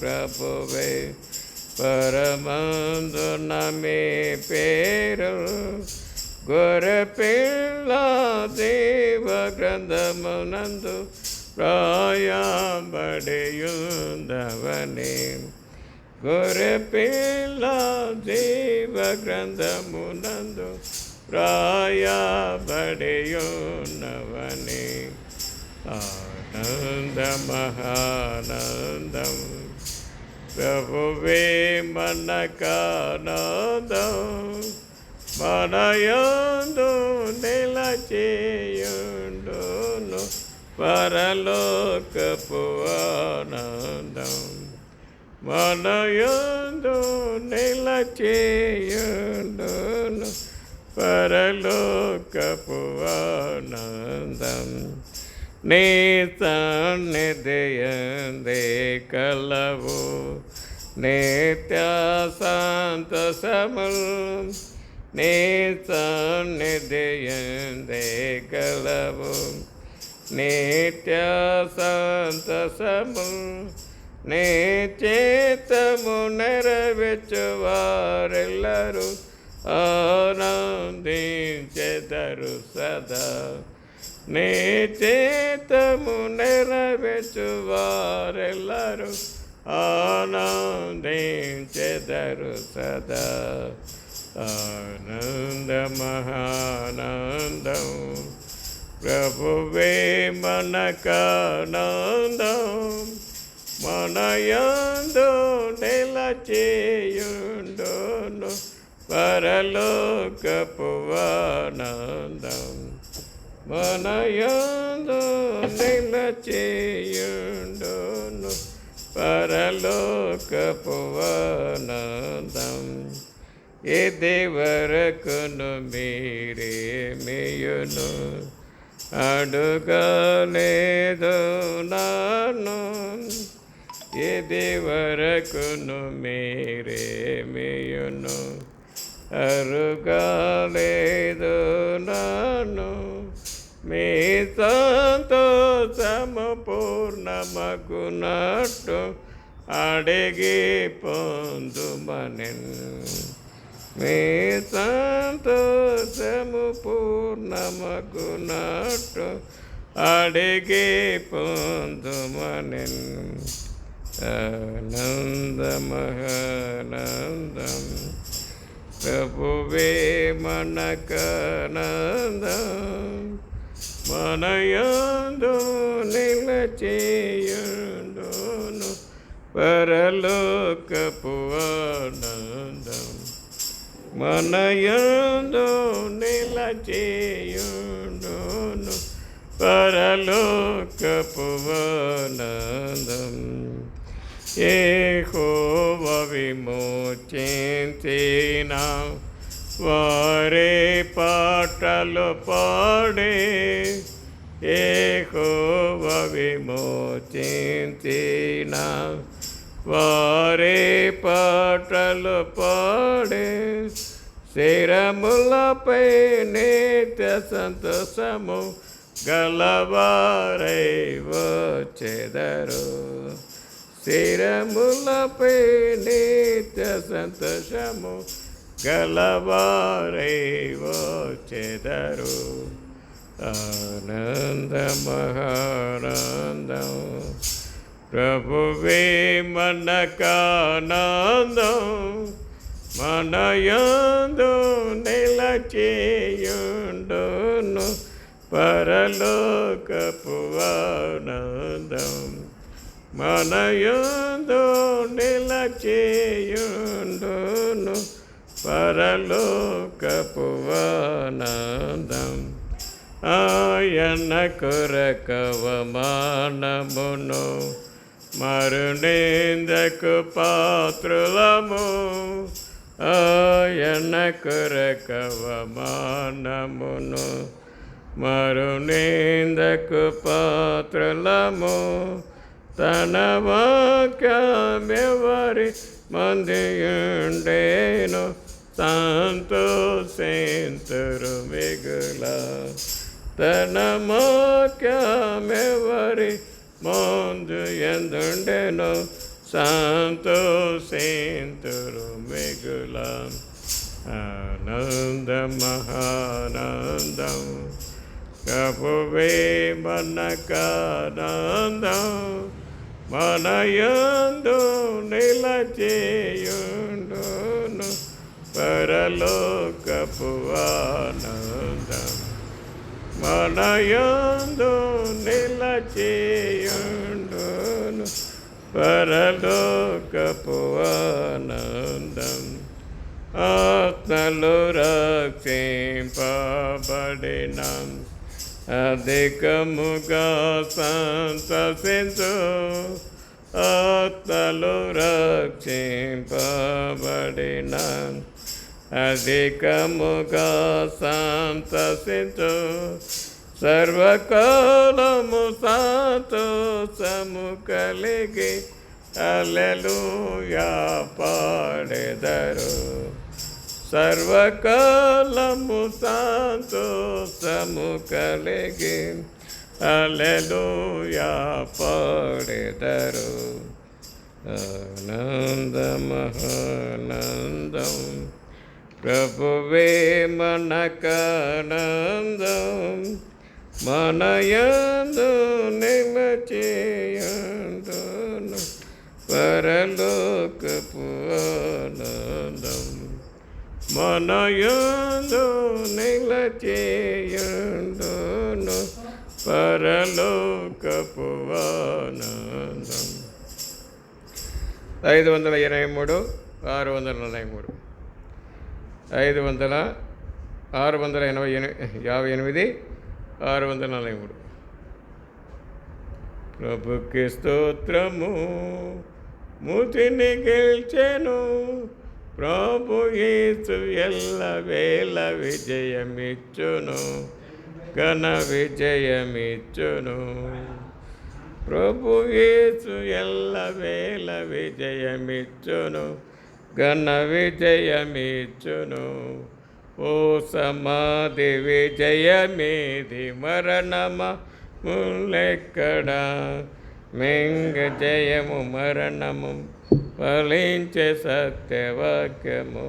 ప్రభువే పరమందున మీ పేరు గొర్రెపిల్ల జీవ గ్రంథమునందు రాయబడియుందవని గొర్రెపిల్ల జీవ గ్రంథమునందు రాయబడియున్నవని ఆనందమహానందం ప్రభువే మనకానందం మనయందు నిలచేయుండును పరలోకపు ఆనందం మనయందు నిలచేయుండును పరలోకపు ఆనందం నీ సన్నిధియందే కలవు నిత్య సంతోషముల్ నీ సన్నిధియందే కలవు నిత్య సంతోషముల్ నీ చిత్తము నెరవేర్చువారెల్లరూ ఆనందించెదరు సదా నీ చిత్తము నెరవేర్చువారెల్లరూ ఆనందించెదరు సదా ఆనందమహానందం ప్రభువే మనకానందం మనయందు నిలచేయుండును పరలోకపు ఆనందం మనయందు నిలచేయుండును పరలోకపు ఆనందం ఇది వరకును మీరేమియును అడుగలేదు నన్ను ఇది వరకును మీరేమియును అరుగలేదు నన్ను మీ సంతోషము పూర్ణమగునట్టు అడిగి పొందుమనెన్ మీ సంతోషము పూర్ణమగునట్టు అడిగి పొందుమనెన్ ఆనందమహానందం ప్రభువే మనకానందం మనయందు నిలచేయుండును పరలోకపు ఆనందం మనయందు నిలచేయుండును పరలోకపు ఆనందం యెహోవా విమోచించిన వారే పాటలు పాడే యెహోవా విమోచించిన వారే పాటలు పాడే శిరములపై నిత్య సంతోషము గలవారై వచ్చెదరు శిరములపై నిత్య సంతోషము గలవారై వచ్చెదరు ఆనందమహానందం ప్రభువే మనకానందం మనయందు నిలచేయుండును పరలోకపు ఆనందం మనయందు నిలచేయుండును పరలోకపు ఆనందం ఆయన కొరకవమానమును మరునిందకు పాత్రులము ఆయన కొరకవమానమును మరునిందకు పాత్రులము తన వాక్యమెవరి మందియుండేను సంతోషింతురు మిగుల తన వాక్యమెవరి మందు ఎందుండెను సంతోషింతురు మిగుల ఆనందమహానందం ప్రభువే మనకానందం మనయందు నిలచేయుండును పరలోకపు ఆనందం మనయందు నిలచేయుండును పరలోకపు ఆనందం ఆత్మలు రక్షింపబడిన అధికముగా సంతసించు ఆత్మలు రక్షింపబడిన అధికముగా సంతసించు సర్వకాలము సంతోషము కలిగి హల్లెలూయా పాడెదరు సర్వకాలము సంతోషము కలిగి హల్లెలూయా పాడెదరు ఆనందమహానందం ప్రభువే మనకానందం మనయందు నిలచేయుండును పరలోకపు ఆనందం మనయందు నిలచేయుండును పరలోకపు ఆనందం 523 643 658 643 ప్రభుకి స్తోత్రము ముతిని గెల్చెను ప్రభు యేసు ఎల్లవేళ విజయమిచ్చును ఘన విజయమిచ్చును ప్రభు యేసు ఎల్లవేళ విజయమిచ్చును ఘన విజయమిచ్చును ఓ సమాధి విజయమేది మరణమా ముల్లెక్కడా మెంగ జయము మరణము ఫలించే సత్యవాక్యము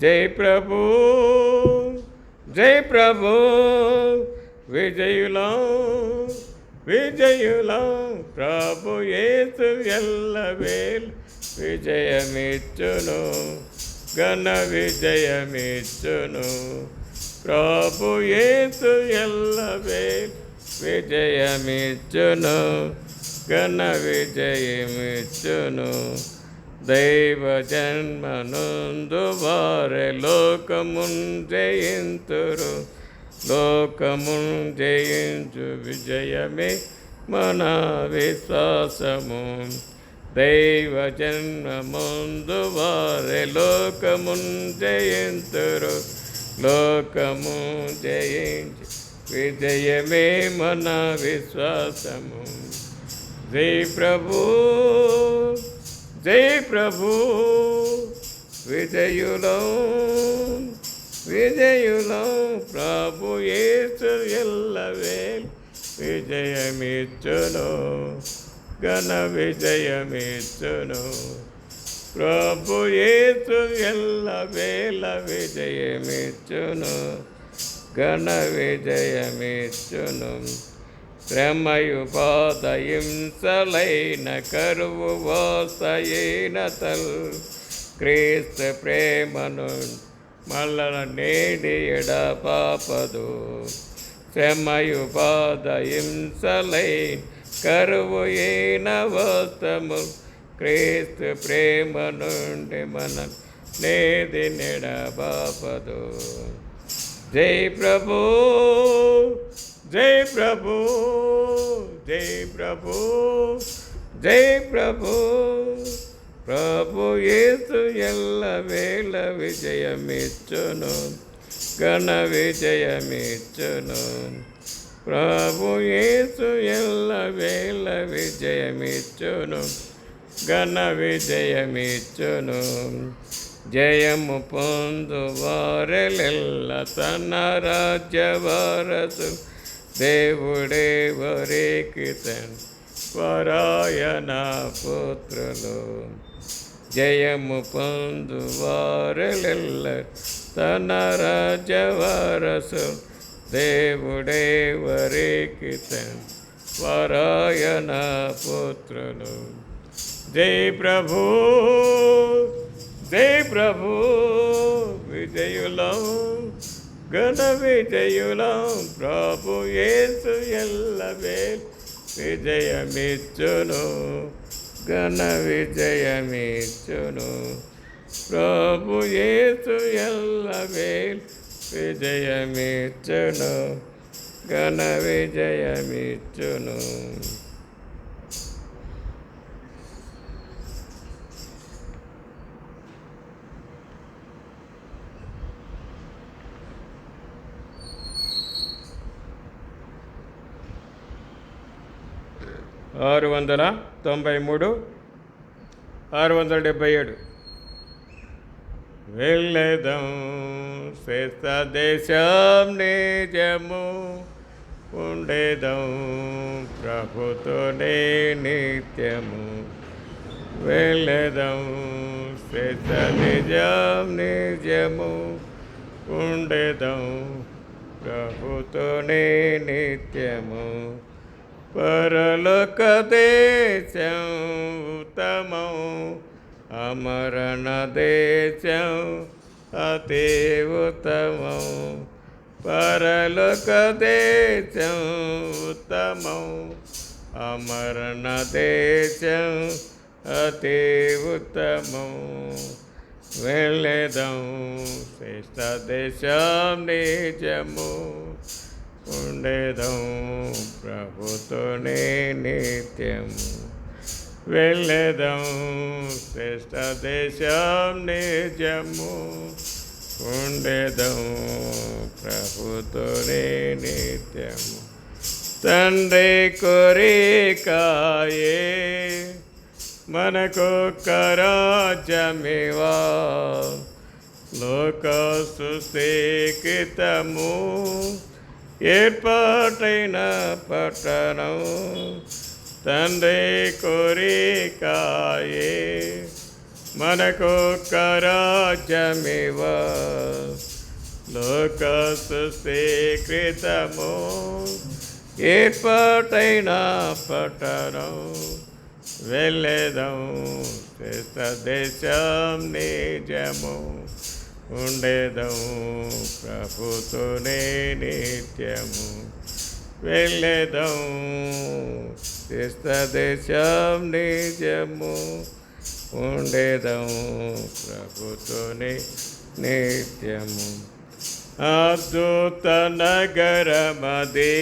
జై ప్రభు విజయులం ప్రభు యేసు ఎల్లవేళ విజయమిచ్చును ఘన విజయమిచ్చును ప్రభు యేసు ఎల్లవేళ విజయమిచ్చును ఘన విజయమిచ్చును దైవ జన్మనందు వారే లోకమున్ జయింతురు లోకమున్ జయించు విజయమే మన విశ్వాసము దైవ జన్మమందు వారే లోకమున్ జయింతురు లోకము జయించు విజయమే మన విశ్వాసము జై ప్రభు విజయులం ప్రభు యేసు ఎల్లవేళ విజయమిచ్చును ఘన విజయమిచ్చును ప్రభు యేసు ఎల్లవేళ విజయమిచ్చును ఘన విజయమిచ్చును శ్రమయు బాధయింసలైన కరువు వాసయినతల్ క్రీస్తు ప్రేమను మల్లన నేడి ఎడపాపదు శ్రమయు బాధయింసలైన కరువు అయిన వస్తము క్రీస్తు ప్రేమ నుండి మన నేది నెడబాపదు జై ప్రభు ప్రభు యేసు ఎల్లవేళ విజయమిచ్చును ఘన విజయమిచ్చును ప్రభు యేసు ఎల్లవేళ విజయమిచ్చును ఘన విజయమిచ్చును జయము పొందు వారెలెల్ల తన రాజ్య వారసు దేవుడే వరేకి పరాయణ పుత్రులు. జయము పొందు వారెల్ల తన రాజవారసు. దేవుడే వరికి పరాయణ పుత్రులు. జై ప్రభు, జై ప్రభు, విజయులం ఘన విజయులం. ప్రభు యేసు ఎల్లవేళ విజయమిచ్చును, ఘన విజయమిచ్చును. ప్రభు యేసు ఎల్లవేళ విజయమిచ్చును, ఘన విజయమిచ్చును. 693, 677. వెళ్ళెదం శ్రేష్ఠ దేశం నిజము, ఉండేదం ప్రభుతోనే నిత్యము. వెళ్ళెదం శ్రేష్ఠ దేశం నిజము, ఉండేదం ప్రభుతోనే నిత్యము. పరలోక దేశం ఉత్తమం, అమరణ దేశం అతి ఉత్తమం. పరలోక దేశం ఉత్తమం, అమరణ దేశం అతి ఉత్తమం. వెళ్ళెదం శ్రేష్ఠ దేశం నిజము, ఉండేదం ప్రభుతోనే నిత్యము. వెళ్ళెదం శ్రేష్ఠ దేశం నిజము, ఉండేదం ప్రభుతోనే నిత్యము. తండ్రి కోరికాయే మనకొక్క రాజ్యమివా, లోక సుశీకృతము ఏర్పాటైన పట్టణం. తండ్రి కోరికాయే మనకొక్క రాజ్యమివా, లోక సుశీకృతము ఏర్పాటైన పట్టణం. వెళ్ళెదం శ్రేష్ఠ దేశం నిజము, ఉండేదం ప్రభుతోనే నిత్యము. వెళ్ళెదం శ్రేష్ఠ దేశం నిజము, ఉండేదం ప్రభుతోనే నిత్యము. అద్భుత నగరమది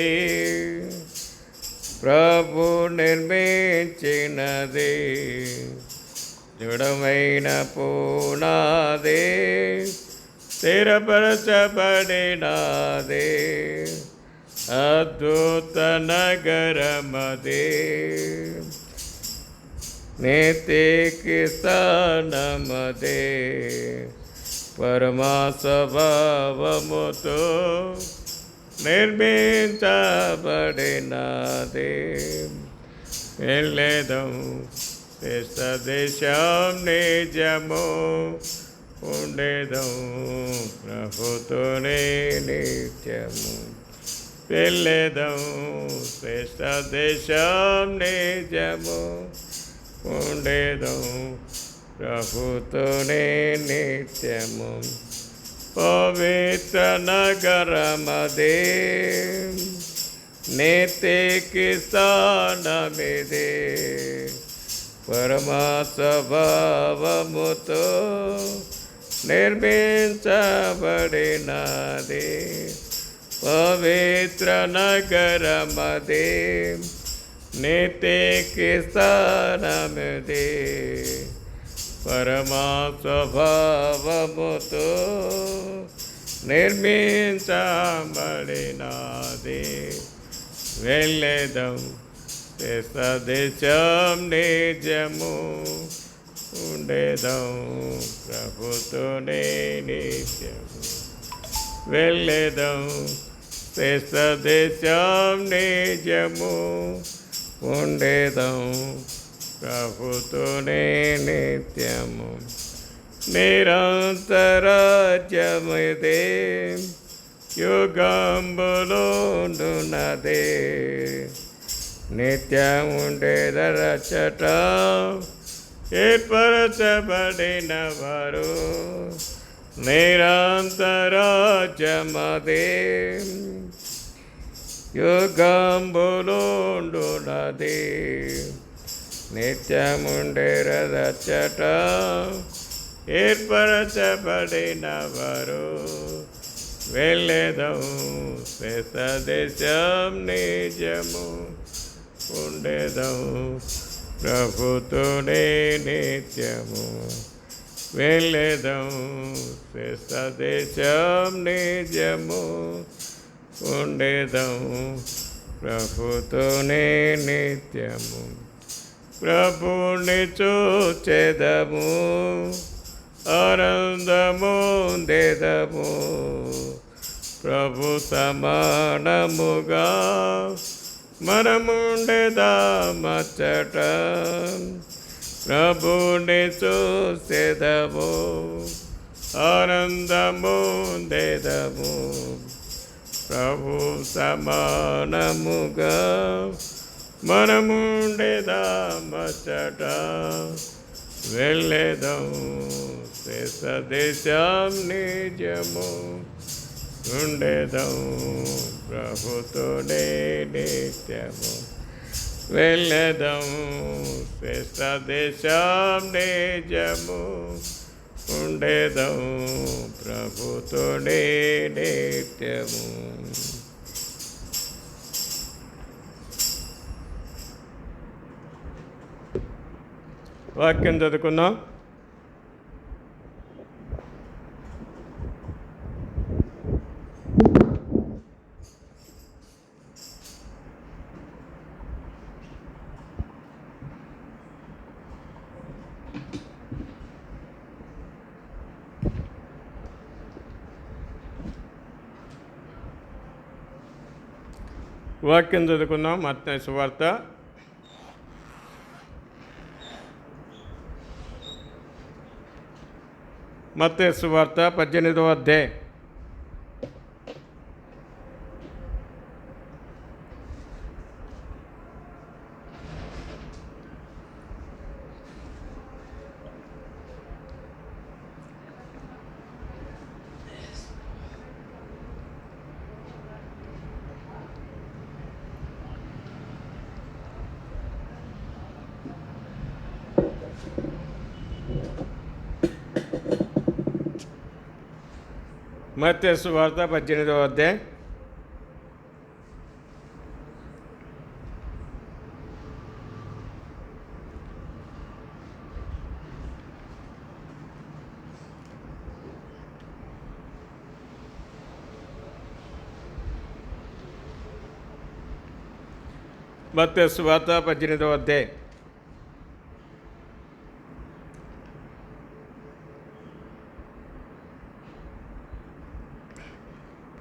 ప్రభు నిర్మించినది, దృఢమైన పునాది స్థిరపరచబడినది. అద్భుత నగరమది నీతికి స్థానమది, పరమా స్వభావముతో నిర్మించబడినది. వెళ్ళెదం శ్రేష్ఠ దేశం నిజము, ఉండేదం ప్రభుతోనే నిత్యము. వెళ్ళెదం శ్రేష్ఠ దేశం నిజము, ఉండేదం ప్రభుతోనే నిత్యము. పవిత్ర నగరమదే నీతికి స్థానమిదే, పరమా స్వభావముతో నిర్మించబడినది. పవిత్ర నగరమదే నీతికి స్థానమిదే, పరమా స్వభావముతో నిర్మించబడినది. వెళ్ళెదం శ్రేష్ఠ దేశం నిజము, ఉండేదం ప్రభుతోనే నిత్యము. వెళ్ళెదం శ్రేష్ఠ దేశం నిజము, ఉండేదం ప్రభుతోనే నిత్యము. నిరంతరాజ్యమిదే యుగంబులుండునదే, నిత్యముండేదరచట ఏర్పరచబడిన వారు. నిరంతరాజ్యమదే యుగంబులుండునదే, నిత్యముండేదరచట ఏర్పరచబడిన వారు. వెళ్ళేదం దేశం నిజము, ఉండేదం ప్రభుతోనే నిత్యము. వెళ్ళేదం దేశం నిజము, ఉండేదం ప్రభుతోనే నిత్యము. ప్రభుని చూచెదము, ఆనందముందెదము, ప్రభు సమానముగా మనముండెదమచ్చట. ప్రభుని చూసెదము, ఆనందముందెదము, ప్రభు సమానముగా మనముండెదమచ్చట. వెళ్ళేదం దేశం నిజము, ఉండేదం ప్రభుతోనే నిత్యము. వెళ్ళేదం దేశం నిజము, ఉండేదం ప్రభుతోనే నిత్యము. వాక్యం చదువుకుందాం. వాక్యం చదువుకుందాం. మత్తయి సువార్త 18వ అధ్యాయం. మత్తయి సువార్త 18వ అధ్యాయం. మత్తయి సువార్త 18వ అధ్యాయం.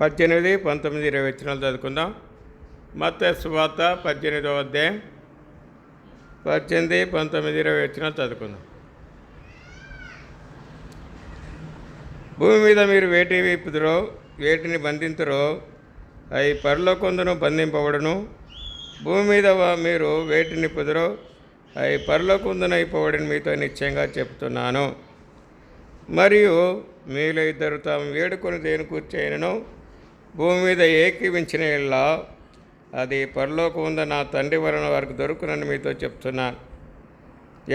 18, 19, 20 వచనాలు చదువుకుందాం. మత్తయి సువార్త 18వ అధ్యాయం 18, 19, 20 వచనాలు చదువుకుందాం. భూమి మీద మీరు వేటి విప్పుదురో, వేటిని బంధింతురో అవి పరలోకమందును బంధింపబడును. భూమి మీద మీరు వేటిని నిప్పుదురో అవి పరలోకమందున అయిపోవడని మీతో నిశ్చయంగా చెప్తున్నాను. మరియు మీలో ఇద్దరు తాము వేడుకొని దేని కూర్చొనను భూమి మీద ఏకీవించిన యెడల అది పరలోకమందు నా తండ్రి వలన వారికి దొరుకునని మీతో చెప్తున్నాను.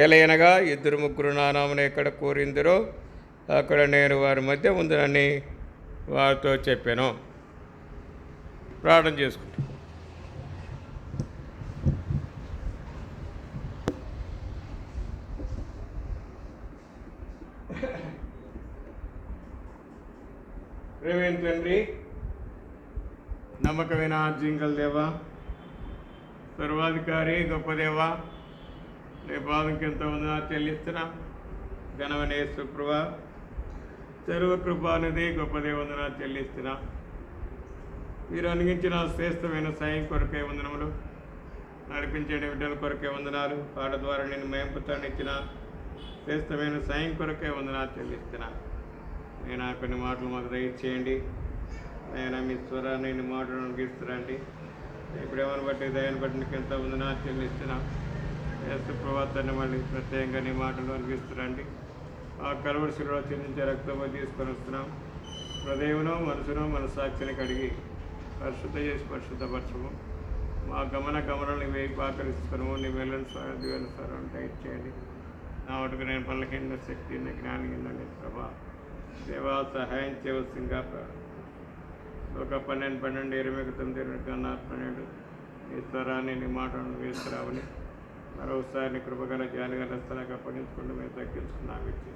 ఏలయనగా 2-3 నా నామమున ఎక్కడ కూరిందిరో అక్కడ నేను వారి మధ్య ఉందునని వారితో చెప్పాను. ప్రార్థన చేసుకుంటాం. ప్రేమైన తండ్రి, నమ్మకమైన జింగల్ దేవా, సర్వాధికారి గొప్ప దేవా, నీ పాదంకి ఎంతో వందనాలు చెల్లిస్తున్నా. ఘనమైన యేసు ప్రభువా, సర్వకృపానిధి గొప్ప దేవందనాలు చెల్లిస్తున్నా. మీరు అనుగించిన శ్రేష్టమైన సాయం కొరకై వందనములు. నడిపించే బిడ్డల కొరకే వందనాలు. పాట ద్వారా నేను మేంపుతాను ఇచ్చిన శ్రేష్టమైన సాయం కొరకే వందనాలు చెల్లిస్తున్నా. నేను కొన్ని మాటలు మాకు దయచేయండి. నేను మీ స్వరాన్ని ఎన్ని మాటలు అనిపిస్తున్నాండి. ఇప్పుడు ఏమని బట్టి దయని బట్టి నీకు ఎంత వందనాలు చెల్లిస్తున్నా. యేసు ప్రవర్తన మళ్ళీ ప్రత్యేకంగా నీ మాటలు అనిపిస్తున్నాండి. ఆ కలవరిశిలో చెందించే రక్తంలో తీసుకొని వస్తున్నాం. హృదయమును మనసును మనసాక్షిని కడిగి పరిశుద్ధ చేసి పరిశుద్ధపరచము. మా గమనాలను వేయి పాకరిస్తున్నాము. నీ వెళ్ళని స్వరం దివెన స్వరం దయచేయండి. నా ఒకటికి నేను పనులకింద శక్తి జ్ఞానం కింద ప్రభా దేవా సహాయం చేయవలసిందిగా ఒక 12, 12, 29, 12 నీ స్వరాన్ని నీ మాటలను వేసుకురావని మరోసారి నీ కృపగల జాలిగల స్థలంగా అప్పగించుకుంటూ మేము తగ్గించుకున్నాం. ఇచ్చి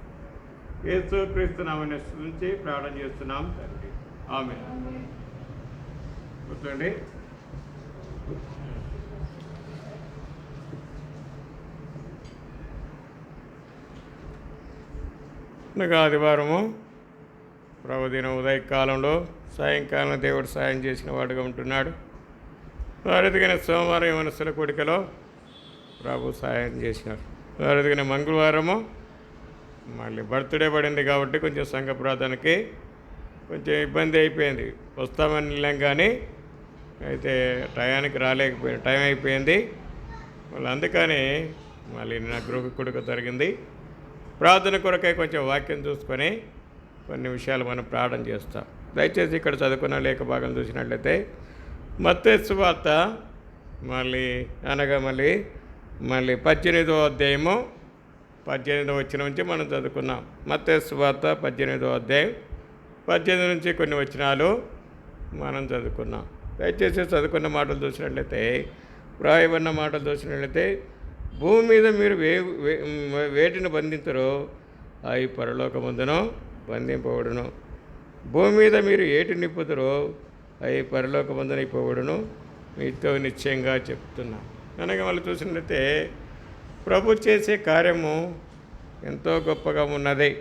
యేసు క్రీస్తు నామమున స్తుతించి ప్రార్థన చేస్తున్నాం తండ్రి. ఆమేన్. కూర్చోండి. ఆదివారము ప్రభుదిన ఉదయకాలంలో సాయంకాలం దేవుడు సాయం చేసిన వాడుగా ఉంటున్నాడు. వారిదిగిన సోమవారం మనసుల కూడికలో ప్రభు సాయం చేసినారు. వారిదిగిన మంగళవారము మళ్ళీ బర్త్డే పడింది కాబట్టి కొంచెం సంఘ ప్రార్థనకి కొంచెం ఇబ్బంది అయిపోయింది. వస్తామని వెళ్ళాం కానీ అయితే టయానికి రాలేకపోయింది. టైం అయిపోయింది. మళ్ళీ అందుకని మళ్ళీ నా గృహ కూడిక జరిగింది. ప్రార్థన కొరకే కొంచెం వాక్యం చూసుకొని కొన్ని విషయాలు మనం ప్రార్థన చేస్తాం. దయచేసి ఇక్కడ చదువుకున్న లేఖ భాగం చూసినట్లయితే మత్తయి సువార్త మళ్ళీ 18వ అధ్యాయము 18వ వచనం నుంచి మనం చదువుకున్నాం. మత్తయి సువార్త 18వ అధ్యాయం 18 నుంచి కొన్ని వచనాలు మనం చదువుకున్నాం. దయచేసి చదువుకున్న మాటలు చూసినట్లయితే వ్రాయబడిన మాటలు చూసినట్లయితే భూమి మీద మీరు వేటిని బంధించరో అవి పరలోకమందును బంధింపబడును. భూమి మీద మీరు ఏటి నిప్పుతారో అవి పరలోకమందున నిప్పబడును. మీతో నిశ్చయంగా చెప్తున్నా. కనుక వాళ్ళు చూసినట్లయితే ప్రభు చేసే కార్యము ఎంతో గొప్పగా ఉన్నది.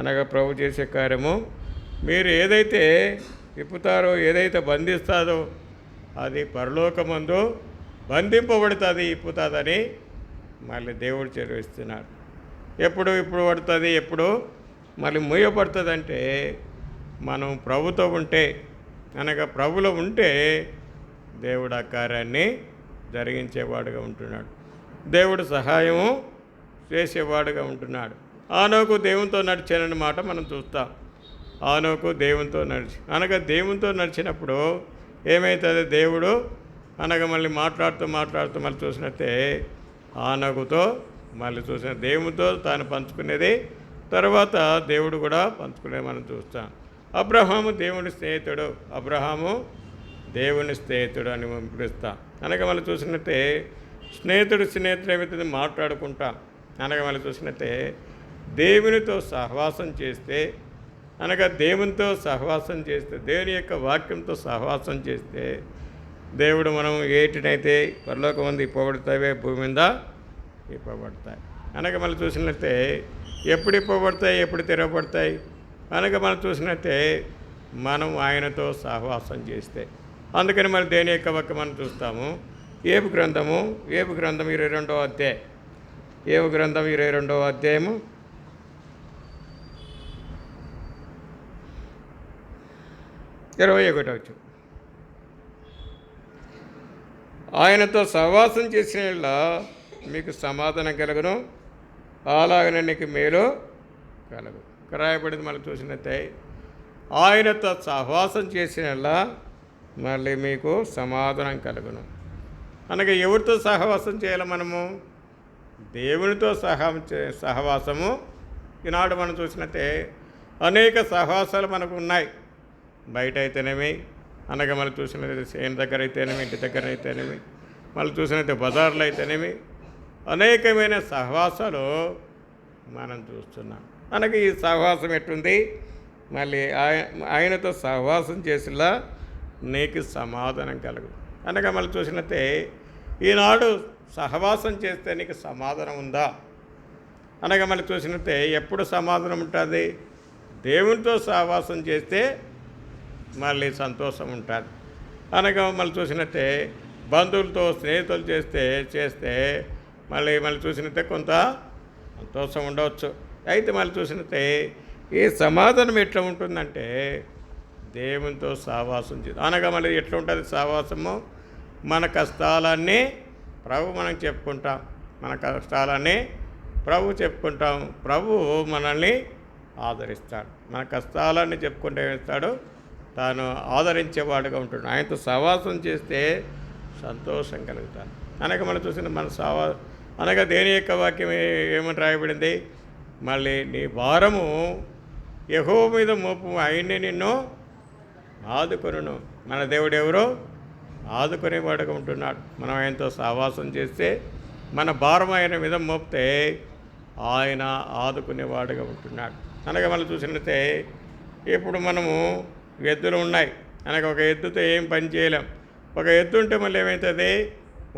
అనగా ప్రభు చేసే కార్యము మీరు ఏదైతే విప్పుతారో ఏదైతే బంధిస్తారో అది పరలోకమందు బంధింపబడుతుంది, ఇప్పుతుందని మళ్ళీ దేవుడు చదివిస్తున్నాడు. ఇప్పుడు పడుతుంది, ఎప్పుడు మళ్ళీ మూయబడుతుంది అంటే మనం ప్రభుతో ఉంటే అనగా ప్రభులో ఉంటే దేవుడు ఆ కార్యాన్ని జరిగించేవాడుగా ఉంటున్నాడు. దేవుడు సహాయము చేసేవాడుగా ఉంటున్నాడు. ఆనోకు దేవునితో నడిచానని మాట మనం చూస్తాం. ఆనోకు దేవునితో అనగా దేవునితో నడిచినప్పుడు ఏమవుతుంది? దేవుడు అనగా మళ్ళీ మాట్లాడుతూ మళ్ళీ చూసినట్టే ఆనోకుతో మళ్ళీ చూసిన దేవునితో తాను పంచుకునేది, తర్వాత దేవుడు కూడా పంచుకునేది మనం చూస్తాం. అబ్రహాము దేవుని స్నేహితుడు, అబ్రహాము దేవుని స్నేహితుడు అని పిలుస్తాం. అనగా మళ్ళీ చూసినట్టే స్నేహితుడు ఏమవుతుంది? మాట్లాడుకుంటాం. అనగా మళ్ళీ చూసినట్టే దేవునితో సహవాసం చేస్తే, అనగా దేవునితో సహవాసం చేస్తే, దేవుని యొక్క వాక్యంతో సహవాసం చేస్తే దేవుడు మనం ఏటినైతే పరలోకమందు ఇప్పబడతావే భూమి మీద ఇప్పబడతాయి. అనగా మళ్ళీ చూసినట్టే ఎప్పుడు ఇప్పబడతాయి, ఎప్పుడు తెరవబడతాయి అనగా మనం చూసినట్టే మనం ఆయనతో సహవాసం చేస్తే. అందుకని మళ్ళీ దేని యొక్క వాక్యం మనం చూస్తాము. ఏబు గ్రంథం 22వ అధ్యాయం. ఏబు గ్రంథం 22వ అధ్యాయము 21వ వచనం. ఆయనతో సహవాసం చేసిన మీకు సమాధానం కలుగును, అలాగనే నీకు మేలు కలుగు. రాయబడింది మనం చూసినట్టే ఆయనతో సహవాసం చేసిన మళ్ళీ మీకు సమాధానం కలుగును. అనగా ఎవరితో సహవాసం చేయాలి మనము? దేవునితో సహవాసము. ఈనాడు మనం చూసినట్టే అనేక సహవాసాలు మనకు ఉన్నాయి. బయట అయితేనేమి, అనగా మళ్ళీ చూసినట్టు చేను దగ్గర అయితేనేమి, ఇంటి దగ్గర అయితేనేమి, మళ్ళీ చూసినట్టు బజార్లో అయితేనేమి అనేకమైన సహవాసాలు మనం చూస్తున్నాం. మనకి ఈ సహవాసం ఎట్టుంది? మళ్ళీ ఆయనతో సహవాసం చేసేలా నీకు సమాధానం కలుగు. అనగా మళ్ళీ చూసినట్టే ఈనాడు సహవాసం చేస్తే నీకు సమాధానం ఉందా? అనగా మళ్ళీ చూసినట్టే ఎప్పుడు సమాధానం ఉంటుంది? దేవునితో సహవాసం చేస్తే మళ్ళీ సంతోషం ఉంటుంది. అనగా మళ్ళీ చూసినట్టే బంధువులతో స్నేహితులు చేస్తే మళ్ళీ చూసినట్టే కొంత సంతోషం ఉండవచ్చు. అయితే మళ్ళీ చూసినట్టే ఈ సమాధానం ఎట్లా ఉంటుందంటే దేవునితో సావాసం అనగా మళ్ళీ ఎట్లా ఉంటుంది సావాసము? మన కష్టాలన్నీ ప్రభు మనం చెప్పుకుంటాం, మన కష్టాలన్నీ ప్రభు చెప్పుకుంటాం. ప్రభు మనల్ని ఆదరిస్తాడు. మన కష్టాలన్నీ చెప్పుకుంటే ఏమిస్తాడు? తాను ఆదరించేవాడుగా ఉంటున్నాడు. ఆయనతో సహవాసం చేస్తే సంతోషం కలుగుతాను. అనగా మనం చూసిన అనగా దేని యొక్క వాక్యం ఏమని రాయబడింది? మళ్ళీ నీ భారము యెహోవా మీద మోపు, ఆయన్ని నిన్ను ఆదుకొనును. మన దేవుడు ఎవరు? ఆదుకునేవాడుగా ఉంటున్నాడు. మనం ఆయనతో సహవాసం చేస్తే మన భారం ఆయన మీద మోపితే ఆయన ఆదుకునేవాడుగా ఉంటున్నాడు. అనగా మనం చూసినట్టే ఇప్పుడు మనము ఎద్దులు ఉన్నాయి. అనగా ఒక ఎద్దుతో ఏం పని చేయలేం. ఒక ఎద్దు ఉంటే మళ్ళీ ఏమవుతుంది?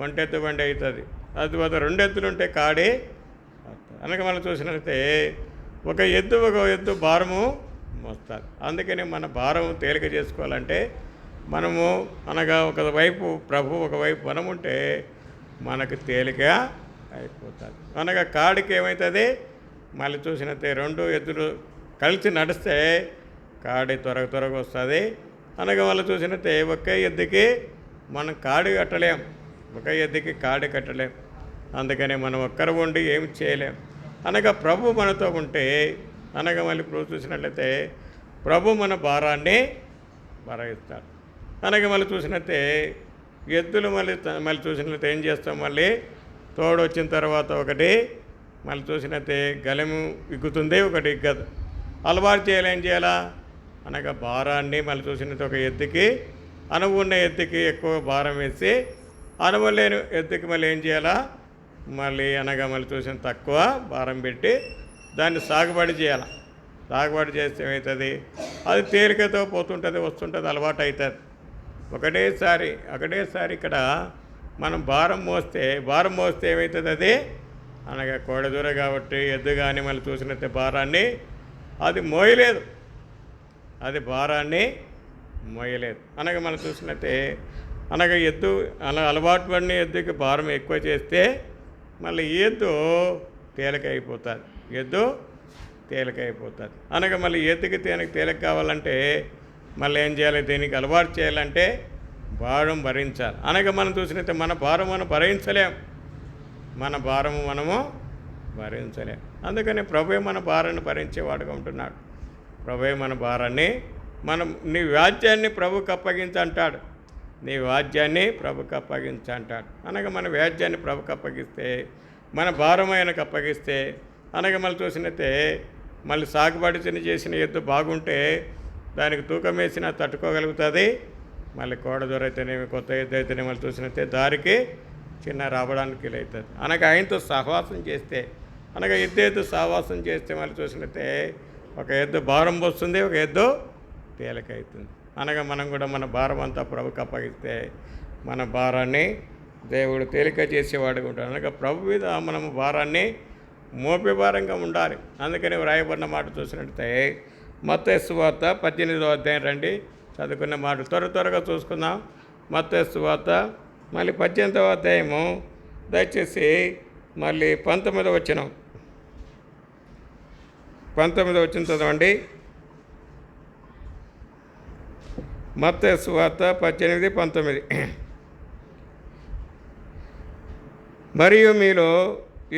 ఒంటెద్దు బండి అవుతుంది. అది ఒక 2 ఎద్దులు ఉంటే కాడి. అనగా మనం చూసినట్టే ఒక ఎద్దు భారము మోస్తుంది. అందుకని మన భారం తేలిక చేసుకోవాలంటే మనము అనగా ఒకవైపు ప్రభు, ఒకవైపు మనం ఉంటే మనకు తేలిక అయిపోతుంది. అనగా కాడికి ఏమవుతుంది? మళ్ళీ చూసినట్టే 2 ఎద్దులు కలిసి నడిస్తే కాడి త్వరగా వస్తుంది. అనగా వాళ్ళు చూసినట్టే ఒకే ఎద్దుకి మనం కాడి కట్టలేం, ఒకే ఎద్దుకి కాడి కట్టలేం. అందుకని మనం ఒక్కరు ఉండి ఏమి చేయలేం. అనగా ప్రభు మనతో ఉంటే, అనగా మళ్ళీ ఇప్పుడు చూసినట్లయితే ప్రభు మన భారాన్ని భరిస్తాడు. అనగా మళ్ళీ చూసినట్టే ఎద్దులు మళ్ళీ చూసినట్లయితే ఏం చేస్తాం? మళ్ళీ తోడు వచ్చిన తర్వాత ఒకటి మళ్ళీ చూసినట్టే గలెము ఇగ్గుతుంది, ఒకటి ఇగ్గదు. అలవాటు ఏం చేయాలా? అనగా భారాన్ని మళ్ళీ చూసినట్టు ఒక ఎద్దుకి, అనువు ఉన్న ఎద్దుకి ఎక్కువ భారం వేసి అనువు లేని ఎద్దుకి మళ్ళీ ఏం చేయాలా? మళ్ళీ అనగా మళ్ళీ చూసిన తక్కువ భారం పెట్టి దాన్ని సాగుబడి చేయాలి. సాగుబడి చేస్తే ఏమవుతుంది? అది తేలికతో పోతుంటుంది, వస్తుంటుంది, అలవాటు అవుతుంది. ఒకటేసారి ఇక్కడ మనం భారం మోస్తే ఏమవుతుంది? అది అనగా కోడదూర కాబట్టి ఎద్దు కానీ మళ్ళీ చూసినట్టే భారాన్ని అది మోయలేదు, అది భారాన్ని మోయలేదు. అనగా మనం చూసినట్టే అనగా ఎద్దు అలవాటు పడిన ఎద్దుకి భారం ఎక్కువ చేస్తే మళ్ళీ ఎద్దు తేలికైపోతుంది, అనగా మళ్ళీ ఎద్దుకి తేలిక కావాలంటే మళ్ళీ ఏం చేయాలి? దీనికి అలవాటు చేయాలంటే భారం భరించాలి. అనగా మనం చూసినట్టే మన భారం మనం భరించలేం, మనము భరించలేం. అందుకని ప్రభువే మన భారాన్ని భరించేవాడుగా ఉంటున్నాడు. ప్రభువే మన భారాన్ని నీ వ్యాజ్యాన్ని ప్రభుకి అప్పగించంటాడు. అనగా మన వ్యాజ్యాన్ని ప్రభుకి అప్పగిస్తే, మన భారం ఆయనకు అప్పగిస్తే, అనగా మళ్ళీ చూసినట్టే మళ్ళీ సాగుబడి చేసిన ఎద్దు బాగుంటే దానికి తూకం వేసినా తట్టుకోగలుగుతుంది. మళ్ళీ కోడదూర అయితేనేమి, కొత్త ఎద్దు అయితేనే మళ్ళీ చూసినట్టే దారికి చిన్న రావడానికి అవుతుంది. అనగా ఆయనతో సహవాసం చేస్తే, అనగా ఎద్దు సహవాసం చేస్తే మళ్ళీ చూసినట్టే ఒక ఎద్దు భారం వస్తుంది, ఒక ఎద్దు తేలిక అవుతుంది. అనగా మనం కూడా మన భారం అంతా ప్రభుకి అప్పగిస్తే మన భారాన్ని దేవుడు తేలిక చేసేవాడుగా ఉంటాడు. అనగా ప్రభు మీద మనము భారాన్ని మోపే భారంగా ఉండాలి. అందుకని వ్రాయబడిన మాట చూసినట్టే మత్తయి సువార్త 18వ అధ్యాయం రండి, చదువుకున్న మాట త్వరగా చూసుకుందాం. మత్తయి సువార్త మళ్ళీ 18వ అధ్యాయము దయచేసి మళ్ళీ 19వ వచనం చదవండి. మత్తయి సువార్త 18:19. మరియు మీలో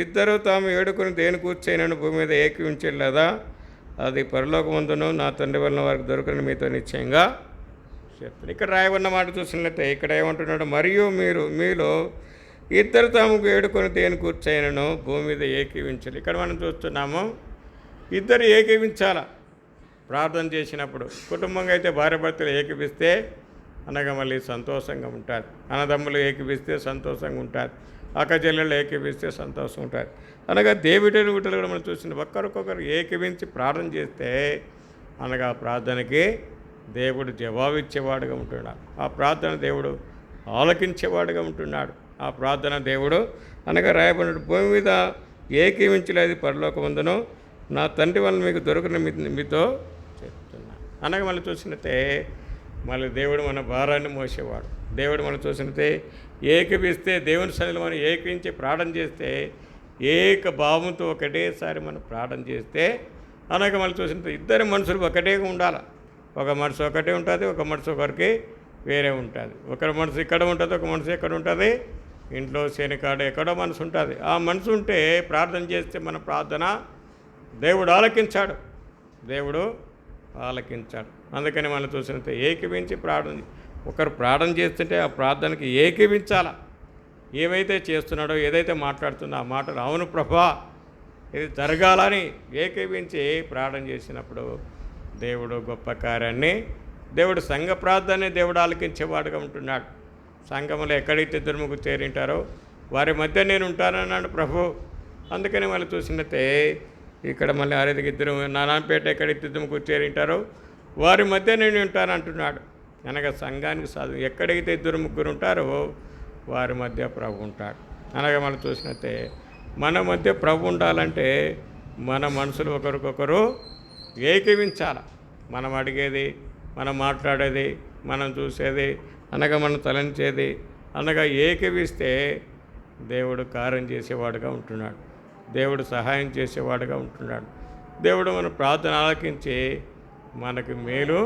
ఇద్దరు తాము ఏడుకుని దేని కూర్చైనను భూమి మీద ఏకీవించలేదా? అది పరలోకమందును నా తండ్రి వలన వారికి దొరకని మీతో నిశ్చయంగా చెప్తాను. ఇక్కడ రాయబడిన మాట చూసినట్లయితే ఇక్కడ ఏమంటున్నాడు? మరియు మీలో ఇద్దరు తాము ఏడుకొని దేని కూర్చైనను భూమి మీద ఏకీవించాలి. ఇక్కడ మనం చూస్తున్నాము ఇద్దరు ఏకీవించాలా ప్రార్థన చేసినప్పుడు. కుటుంబంగా అయితే భార్యాభర్తలు ఏకీపిస్తే అనగా మళ్ళీ సంతోషంగా ఉంటారు. అన్నదమ్ములు ఏకీపిస్తే సంతోషంగా ఉంటారు. అక్క చెల్లెళ్ళు ఏకీపిస్తే సంతోషం ఉంటారు. అనగా దేవుడి విటలు కూడా మనం చూసిన ఒక్కరికొకరు ఏకీవించి ప్రార్థన చేస్తే అనగా ఆ ప్రార్థనకి దేవుడు జవాబిచ్చేవాడుగా ఉంటున్నాడు. ఆ ప్రార్థన దేవుడు ఆలకించేవాడుగా ఉంటున్నాడు. ఆ ప్రార్థన దేవుడు అనగా రాయబడిన భూమి మీద ఏకీవించలేదు పరలోకమందును నా తండ్రి వల్ల మీకు దొరకని మీతో చెప్తున్నాను. అనగా మళ్ళీ చూసినట్టే మళ్ళీ దేవుడు మన భారాన్ని మోసేవాడు. దేవుడు మనం చూసినట్టే ఏకీపిస్తే దేవుని సన్నిధిలో మనం ఏకీవించి ప్రార్థన చేస్తే ఏక భావంతో ఒకటేసారి మనం ప్రార్థన చేస్తే అనగా మనం చూసిన ఇద్దరు మనుషులు ఒకటే ఉండాలి. ఒక మనసు ఒకటే ఉంటుంది, ఒక మనసు ఒకరికి వేరే ఉంటుంది. ఒకరి మనసు ఇక్కడ ఉంటుంది, ఒక మనసు ఎక్కడ ఉంటుంది, ఇంట్లో శనికాడ ఎక్కడో మనసు ఉంటుంది. ఆ మనసు ఉంటే ప్రార్థన చేస్తే మన ప్రార్థన దేవుడు ఆలకించాడు, దేవుడు ఆలకించాడు. అందుకని మనం చూసినంత ఏకీవించి ప్రార్థన, ఒకరు ప్రార్థన చేస్తుంటే ఆ ప్రార్థనకి ఏకీవించాల. ఏవైతే చేస్తున్నాడో, ఏదైతే మాట్లాడుతుందో ఆ మాటలు అవును ప్రభా ఇది జరగాలని ఏకీవించి ప్రార్థన చేసినప్పుడు దేవుడు గొప్ప కార్యాన్ని, దేవుడు సంఘ ప్రార్థనే దేవుడు ఆలకించేవాడుగా ఉంటున్నాడు. సంఘంలో ఎక్కడైతే ఇద్దరు ముగ్గురు చేరింటారో వారి మధ్య నేను ఉంటానన్నాడు ప్రభు. అందుకని మళ్ళీ చూసినట్టే ఇక్కడ మళ్ళీ ఆరేదికి ఇద్దరు నారాయణపేట ఎక్కడైతే ఇద్దరు ముగ్గురు చేరింటారో వారి మధ్య నేను ఉంటానంటున్నాడు. అనగా సంఘానికి సాధు ఎక్కడైతే ఇద్దరు ముగ్గురు ఉంటారో వారి మధ్య ప్రభు ఉంటాడు. అనగా మనం చూసినట్టే మన మధ్య ప్రభు ఉండాలంటే మన మనసులు ఒకరికొకరు ఏకీవించాలి. మనం అడిగేది, మనం మాట్లాడేది, మనం చూసేది, అనగా మనం తలంచేది అనగా ఏకీవిస్తే దేవుడు కార్యం చేసేవాడుగా ఉంటున్నాడు, దేవుడు సహాయం చేసేవాడుగా ఉంటున్నాడు. దేవుడు మన ప్రార్థన ఆలకించి మనకు మేలు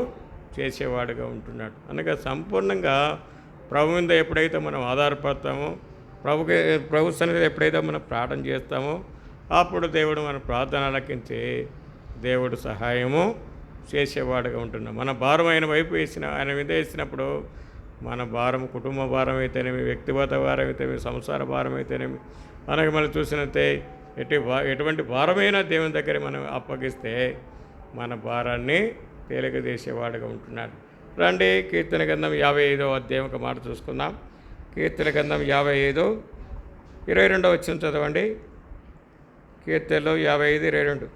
చేసేవాడుగా ఉంటున్నాడు. అనగా సంపూర్ణంగా ప్రభు మీద ఎప్పుడైతే మనం ఆధారపడతామో, ప్రభు సన్నిధిలో ఎప్పుడైతే మనం ప్రార్థన చేస్తామో అప్పుడు దేవుడు మన ప్రార్థన ఆలకించి దేవుడు సహాయము చేసేవాడుగా ఉంటున్నాం. మన భారం ఆయన వైపు ఆయన మీద వేసినప్పుడు మన భారం కుటుంబ భారం అయితేనేమి, వ్యక్తిగత భారం అయితేనేమి, సంసార భారం అయితేనేమి అనగా మనం చూసినట్టే ఎటువంటి భారమైనా దేవుని దగ్గర మనం అప్పగిస్తే మన భారాన్ని తేలిక చేసేవాడుగా ఉంటున్నాడు. రండి కీర్తన గ్రంథం 55వ అధ్యాయం ఒక మాట చూసుకుందాం. కీర్తన గ్రంథం 55 22వ వచనం చదవండి. కీర్తనలో 55:22.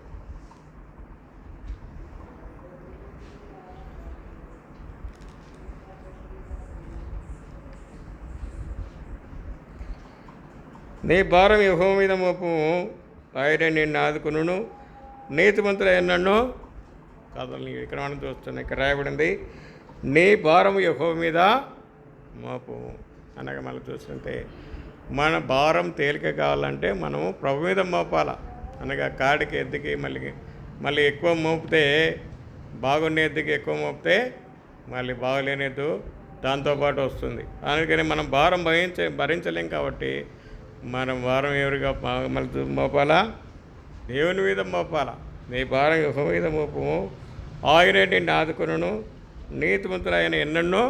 నీ భారం యెహోవా మీద మోపము, ఆయన నిన్ను ఆదుకును, నీతిమంతులైన నన్ను కదలని. ఇక్కడ మనం చూస్తున్నాం, ఇక్కడ రాయబడింది నీ భారం యెహోవా మీద మోపము అనగా మనం చూస్తుంటే మన భారం తేలిక కావాలంటే మనము ప్రభు మీద మోపాల. అనగా కాడికి ఎద్దుకి మళ్ళీ ఎక్కువ మోపితే బాగున్న ఎద్దుకి ఎక్కువ మోపితే మళ్ళీ బాగలేని ఎద్దు దాంతోపాటు వస్తుంది. అందుకని మనం భారం భరించలేం కాబట్టి మనం భారం ఎవరిగా మళ్ళీ మోపాలా, దేవుని మీద మోపాలా. నీ భారం యెహోవా మీద మోపము, ఆయనే నిన్ను ఆదుకొనును, నీతిమంతులు ఆయన ఎన్నెన్నో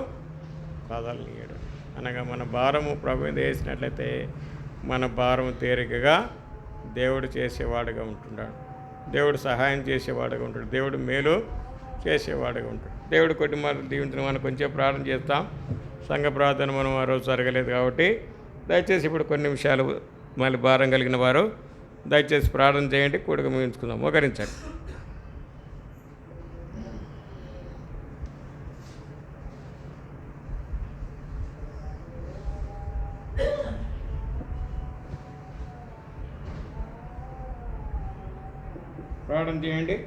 కదలనీయడు. అనగా మన భారము ప్రభు మీద వేసినట్లయితే మన భారము తేలికగా దేవుడు చేసేవాడుగా ఉంటున్నాడు, దేవుడు సహాయం చేసేవాడుగా ఉంటాడు, దేవుడు మేలు చేసేవాడుగా ఉంటాడు. దేవుడు కొన్ని మాటలు దీవించిన మనం కొంచెం ప్రార్థన చేస్తాం. సంఘ ప్రార్థన మనం ఆ రోజు జరగలేదు కాబట్టి దయచేసి ఇప్పుడు కొన్ని నిమిషాలు మళ్ళీ భారం కలిగిన వారు దయచేసి ప్రార్థన చేయండి, కూడిక ముగించుకుందాం. మోకరించండి. ప్రార్థన చేయండి.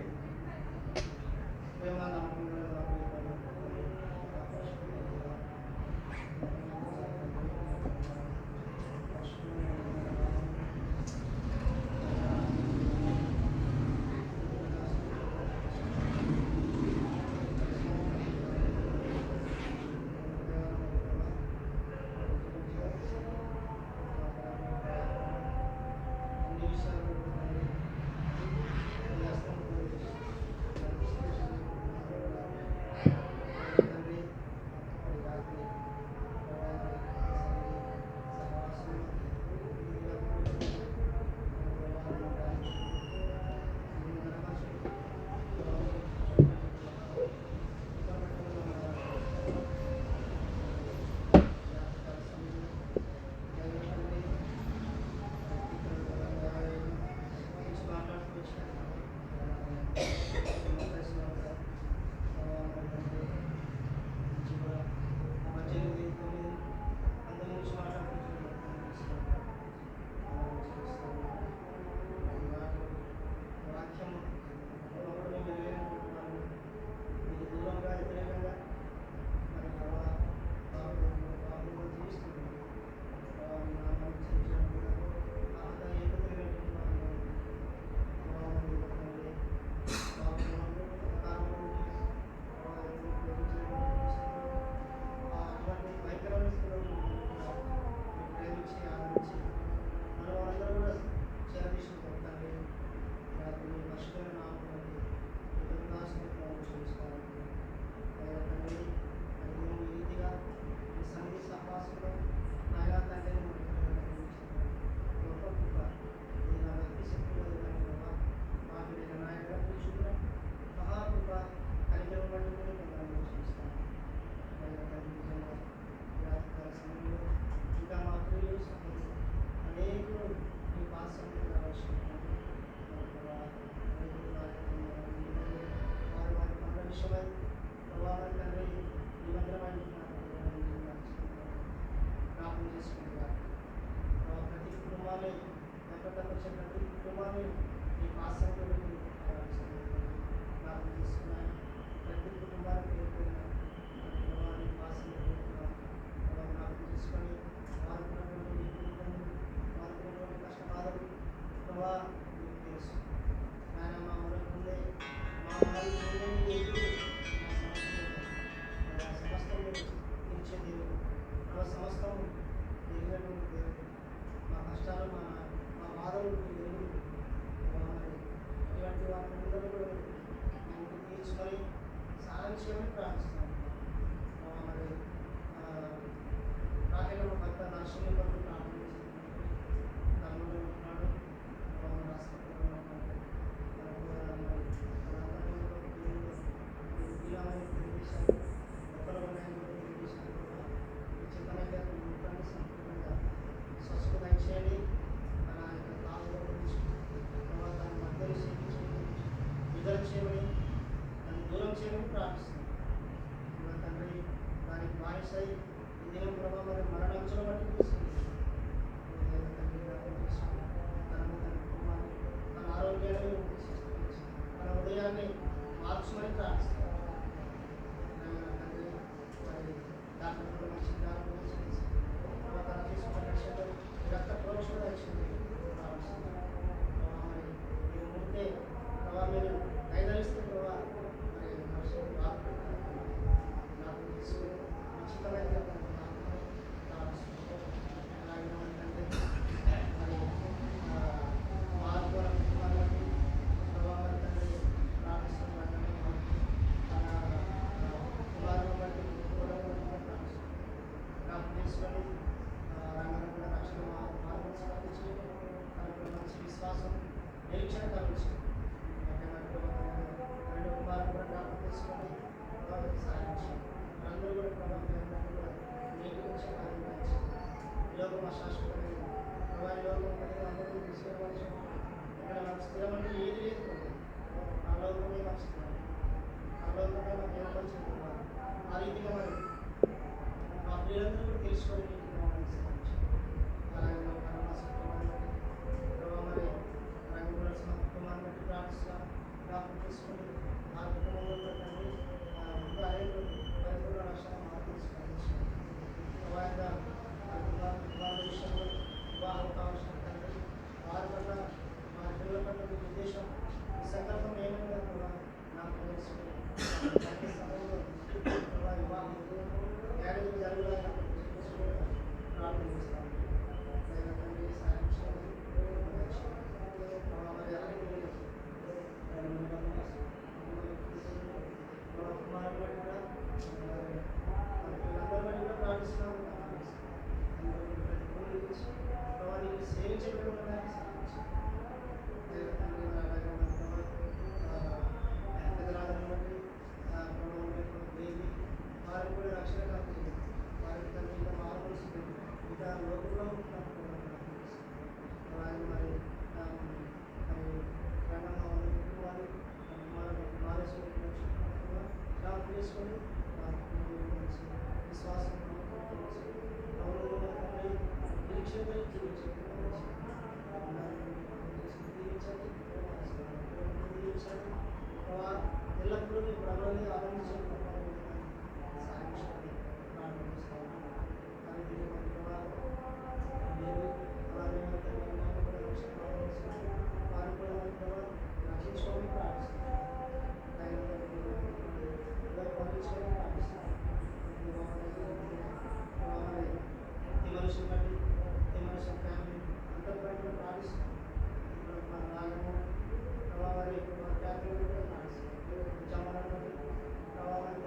అందరూ కూడా ఇంటికి తీర్చుకొని సహాయం చేయమని ప్రార్థిస్తున్నాం. మరి రాకేట భర్త నర్సుని కొరకు ప్రార్థన చేస్తున్నారు. కర్నూలు ఉంటున్నాడు, హాస్పిటల్లో ఉన్నాడు. తెలియజేశారు, ఒక్కరు ఉన్నాయని కూడా తెలియజేశారు. చిన్నగా ముఖాన్ని సంపూర్ణంగా స్వస్థత దయచేయండి. తన యొక్క కాలంలో తర్వాత దాని మధ్యలో సేవించండి, విడుదల చేయమని, దాన్ని దూరం చేయమని ప్రార్థిస్తున్నాం. తండ్రి దానికి బానిసై ఈ దినం ప్రభావ మరి మరణించడం బట్టి తీసుకుంది. తన కుటుంబాన్ని, తన ఆరోగ్యాన్ని, తన ఉదయాన్ని మార్చమని ప్రార్థిస్తున్నాం. తండ్రి మరి డాక్టర్ కూడా మంచి డాక్టర్ తన తీసుకున్న లక్ష్యంలో రక్త ప్రోక్షణ వచ్చింది ప్రార్థిస్తున్నాం. మరి మీరు ముందే ప్రభావ మీరు దయదలిస్తే ప్రభావ మరి నర్సులు బాధపడతారు డాక్టర్ తీసుకుని ఉచితమైన విశ్వాసం నిరీక్షణ కలిగించింది. రెండు కుమారులు కూడా జ్ఞాపకం చేసుకొని సాధించారు. అందరూ కూడా ప్రభావం కూడా నీటి గురించి యోగం అశాశ్వతమైన ప్రభావ యోగం అందరూ తీసుకెళ్ళవచ్చు. ఇక్కడ నాకు స్థిరమంటే ఏది లేదు. ఆ లోకమే నాకు స్థిరం, ఆ లోకమే నాకు ఏర్పరిచుకుంటున్నారు. ఆ రీతిగా మరి మా ప్రియులందరూ కూడా తెలుసుకొని నీటి ప్రభావాన్ని సాధించారు. అలాగే మా ప్రభావ మరి రంగుల కుమార్ బట్టి ప్రార్థిస్తాం. జ్ఞాపకం చేసుకొని ఆ కుటుంబంలో పెట్టండి. ముందు అనేక పరిపూర్ణ లక్షణం మార్పులు సాధించారు. ప్రభావిత వాళ్ళ విషయంలో వివాహం కావాల్సిన తండ్రి వారి పట్ల వారి పిల్లల పట్ల మీ ఉద్దేశం మీ సంకల్పం ఏమైనా కూడా నాకు తెలుసుకుని సమయంలో వివాహం మ్యారేజ్ జరగాలని ప్రార్థన చేస్తాను. తండ్రి సాయం చేయండి. కుమారులు కూడా పిల్లలందరూ కూడా ప్రార్థిస్తున్నాము. ప్రభావానికి సేవించడం పెద్దరాలను బట్టి దేవి వారికి కూడా రక్షణ కలుగుతుంది. వారికి తన ఇంకా మారవలసింది ఇంకా లోకంలో ఉంటున్నారు. అలాగే మరి రంగమ్మ వాళ్ళ కుటుంబాలు జ్ఞాపకం చేసుకొని విశ్వాసం నిరీక్షణ జీవించండి. ఎల్లప్పుడూ మీ ప్రభువుని ఆనందించండి. రక్షించుకోమని ఈ మనుషులు బట్టి ఈ మనుషుల ఫ్యామిలీ అందరి బట్టి కూడా ప్రార్థిస్తున్నాం. మన నాగము ప్రభావాన్ని క్యాథలిక్ కూడా ప్రార్థిస్తున్నాం. జమాలను బట్టి ప్రభావాన్ని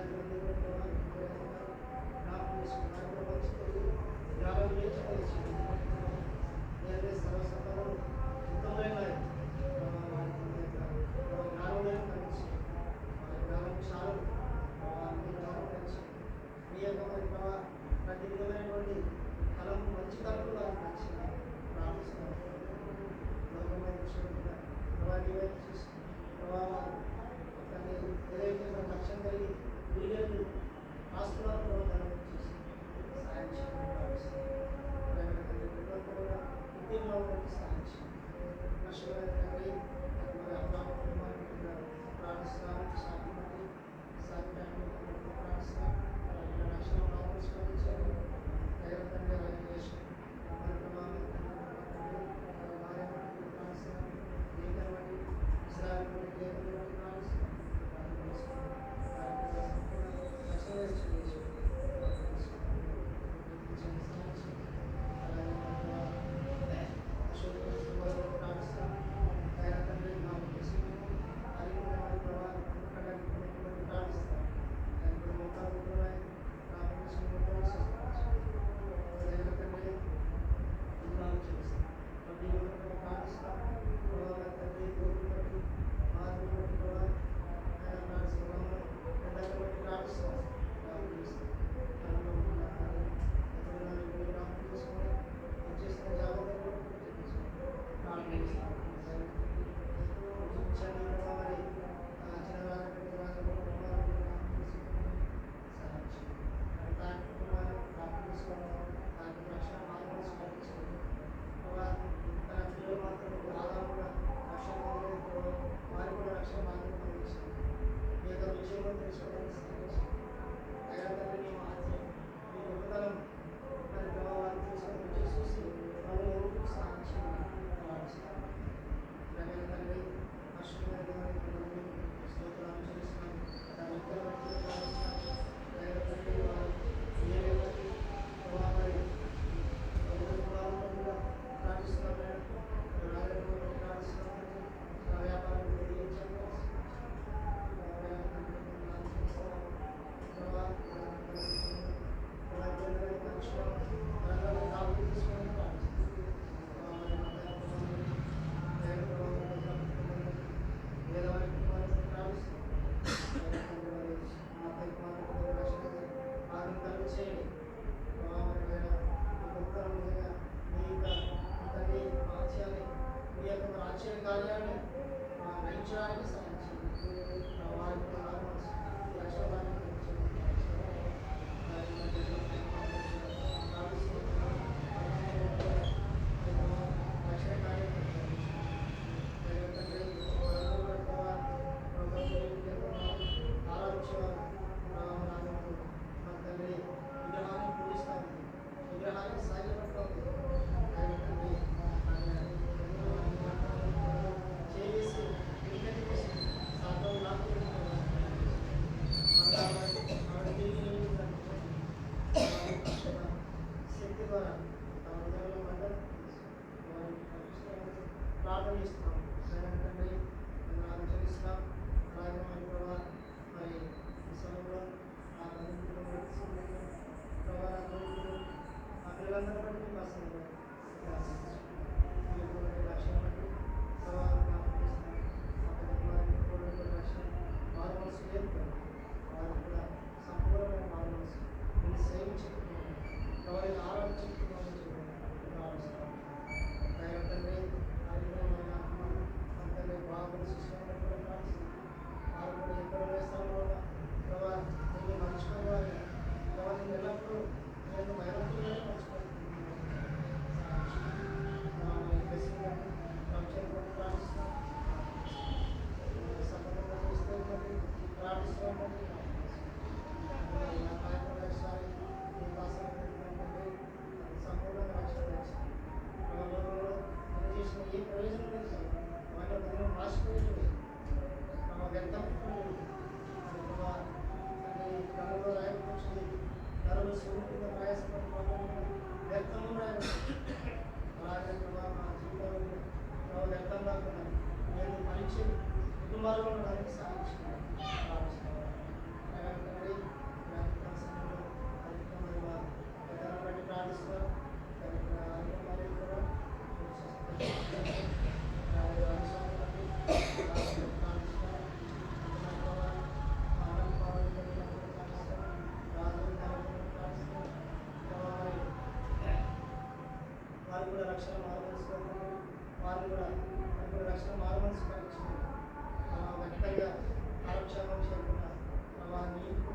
విద్యార్థులందరూ కూడా ప్రభావ జ్ఞాపకం చేసుకున్నారు కూడా మంచి తెలివి జ్ఞానం చేసి నేనే సర్వసంపదలు ఉత్తమమైన జ్ఞానోదయం కలిగించి జ్ఞానం చాలు మీ జ్ఞానం కలిసి మీ యొక్క మరి ప్రభావ ప్రతి విధమైనటువంటి తలంపు మంచి తలంపు వారికి కలిసి ప్రార్థిస్తున్నాను లోకమైన విషయం ప్రభావ నీవే చూసి ప్రభావం దాన్ని ఏదైతే మన లక్ష్యం కలిగి వీళ్ళు ఆస్తున్నారు ప్రభావ దాన్ని చూసి సాయం చేయడం ప్రార్థిస్తున్నాను కూడా ఉద్యోగంలో సహాయం చేయండి నష్టమైన తండ్రి మరి అమ్మ కుటుంబానికి ప్రార్థిస్తున్నాను శాంతి బట్టి శాంతి టైంలో ప్రార్థిస్తున్నాను రక్షణ ప్రార్థించారు దైవ తండ్రి అలాగే చేసి మరి ప్రభావం భార్య బట్టి ప్రార్థిస్తున్నాను దేవుని బట్టి ఇస్రాయల్ బట్టి దేవుని బట్టి ప్రార్థిస్తున్నాను రక్షణ చేసి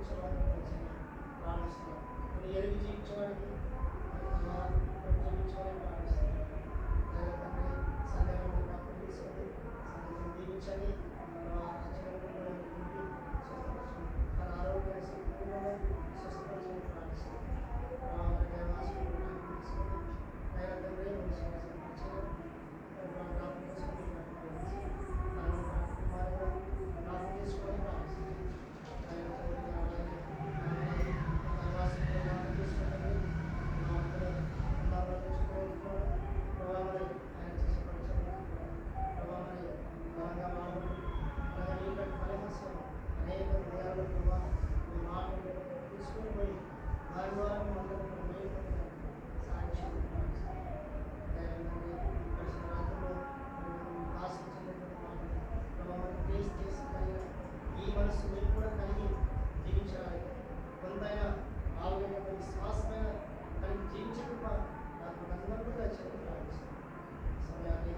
జీవించడానికి ప్రార్థిస్తున్నాం. కొన్ని ఎరిగి జీవించడానికి జీవించడానికి ప్రార్థిస్తున్నాం. తండ్రి సందేహం జ్ఞాపకం తీసుకొని సందేహం దీవించండి. తన ఆరోగ్యాన్ని సంపూర్ణంగా స్వస్థపరచని ప్రార్థిస్తున్నాం. తీసుకొని అయ్యా తండ్రి తీసుకొని పోయి దాని ద్వారా మేమందరం సాక్ష్యం ఈ మనసు మీరు కూడా కలిగి జీవించడానికి కొంతైనా ఆరోగ్యమైన విశ్వాసమైన కలిగి జీవించక నాకు అందరూ కూడా చెప్పాలి సమయాన్ని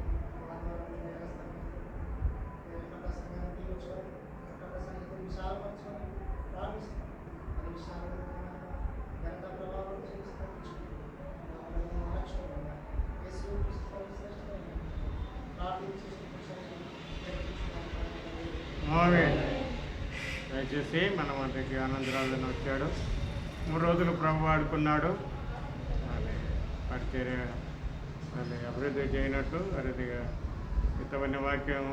సమయాన్ని దీవించడం సంగీతం విశాలపరచడం ప్రార్థిస్తాం. అది విశాలమైన గంట ప్రభావం చేస్తాం. దయచేసి మన మనకి ఆనందరాజుని వచ్చాడు. 3 రోజులు ప్రభు వాడుకున్నాడు. పరిచర్య మళ్ళీ అభివృద్ధి చేయనట్లు అభివృద్ధిగా హితమైన వాక్యం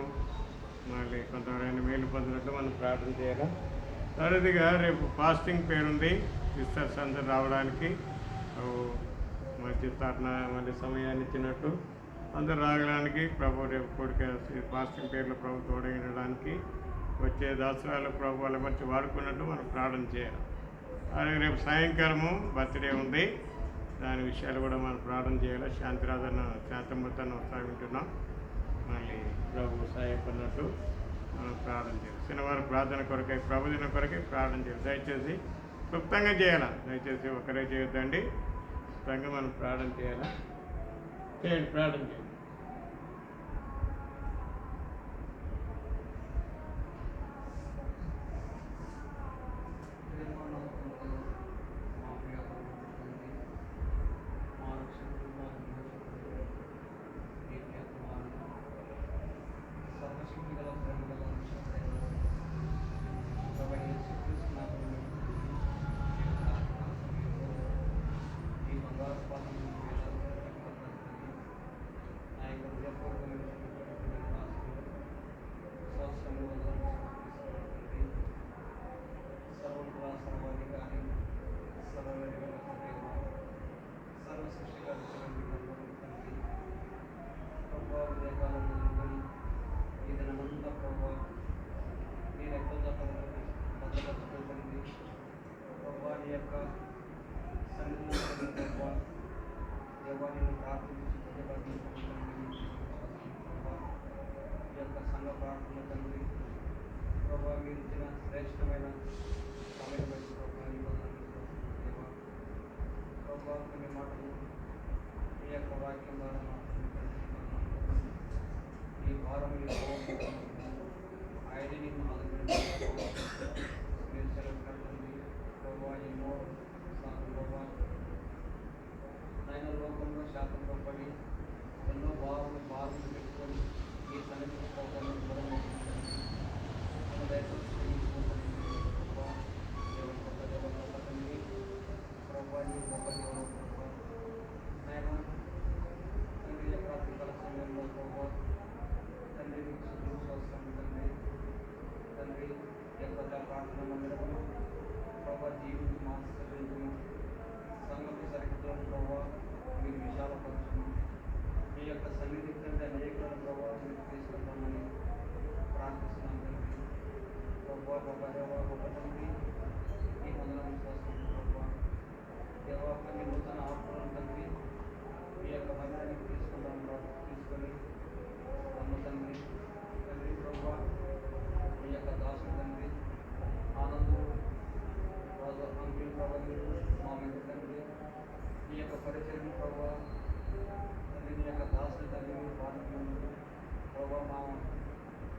మళ్ళీ కొంతవరైన మేలు పొందినట్లు మనం ప్రార్థన చేయాలి. అభివృద్ధిగా రేపు ఫాస్టింగ్ పేరుంది. సిస్టర్స్ అందరూ రావడానికి మంచి స్థాపన మళ్ళీ సమయాన్ని ఇచ్చినట్టు అందరూ రాగడానికి ప్రభు రేపు కోరిక ఫాస్టింగ్ పేర్లు ప్రభు తోడైనడానికి వచ్చే దసరాలు ప్రభు వాళ్ళ మంచి వాడుకున్నట్టు మనం ప్రార్థన చేయాలి. అలాగే రేపు సాయంకాలము బర్త్డే ఉంది. దాని విషయాలు కూడా మనం ప్రార్థన చేయాలి. శాంతిరాధన శాంతమూర్తను ఉత్సాహించున్నాం. మళ్ళీ ప్రభు సహాయపడినట్టు మనం ప్రార్థన చేయాలి. శనివారం ప్రార్థన కొరకై ప్రభుదిన కొరకై ప్రార్థన చేయాలి. దయచేసి క్లుప్తంగా చేయాలి. దయచేసి ఒకరే చేయొద్దండి. క్లుప్తంగా మనం ప్రార్థన చేయాలి. చేయండి, ప్రార్థన చేయండి.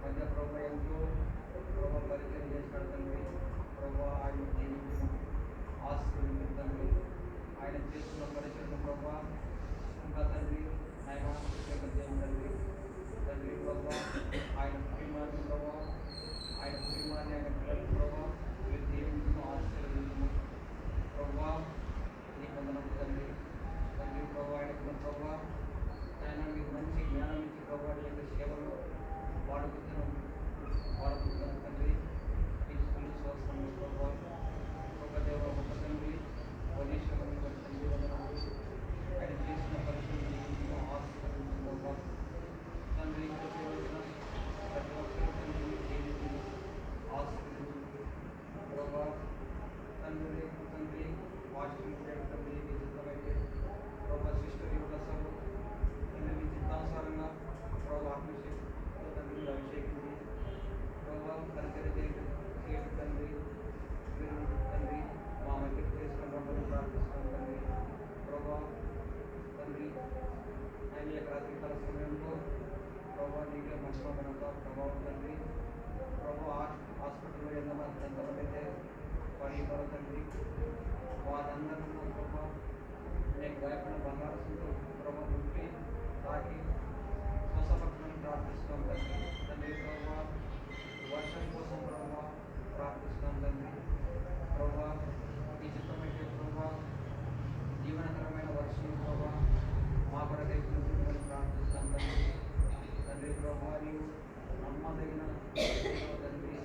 మధ్య ప్రభు ఎంతో ప్రభు పరిచయం చేసినాడు తండ్రి. ప్రభు ఆయన ఆయన చేస్తున్న పరిచయం ప్రభా ఇంకా తండ్రి ఆయన తండ్రి తండ్రి ప్రభా ఆయన కుటుంబాన్ని ప్రభా ఆయన కుటుంబాన్ని ఆయన పిల్లలు ప్రభా మీరు దీవించును ఆశీర్వదించును ప్రభా నీ వందనము తండ్రి తండ్రి ప్రభా ఆయనకున్న ప్రభా ఆయన మీకు మంచి జ్ఞానం ఇచ్చి ప్రభా నీ యొక్క సేవలో వాడుకుతున్నాం తండ్రి ఈ స్కూల్ స్వస్థంలో ప్రభా ఒక దేవ ఒక తండ్రి వనీశ్వరం తండ్రి వందనములు ఆయన చేసిన పరిస్థితులు ఆశీర్వదించు ప్రభా తండ్రి ఇక్కడ చేయవలసిన ప్రతి ఒక్కరి తండ్రి జీవితంలో ఆశీర్వదించు ప్రభా తండ్రి తండ్రి వాషింగ్ తండ్రి విచిత్రమైతే ప్రభా సిస్టర్ యొక్క సభ తండ్రి మీ చిత్తానుసారంగా ప్రభా అభిషేకం తండ్రి అభిషేకించి ప్రభా కనికరి చేయడం తండ్రి మీరు తండ్రి మా మధ్యకు తీసుకుని రమ్మని ప్రార్థిస్తాం తండ్రి ప్రభా తండ్రి ఆయన యొక్క రాత్రికాల సమయంలో ప్రభా నీకే మహిమ ఘనత ప్రభావం తండ్రి ప్రభా హాస్పిటల్లో ఎంతమంది పడి తండ్రి వారందరూ ప్రభా నేను గాయపడిన బంగారసుతో ప్రభా ముట్టి తాకి స్వస్థపక్షణని ప్రార్థిస్తాం తండ్రి తండ్రి ప్రభా వర్షం కోసం ప్రభా ప్రార్థిస్తాం తండ్రి ప్రభా ఈ చిత్తమైతే ప్రభా జీవనకరమైన వర్షం ప్రభా మా కొరకై కురిపించమని ప్రార్థిస్తాం తండ్రి తండ్రి ప్రభా నీవు నమ్మదగిన తండ్రి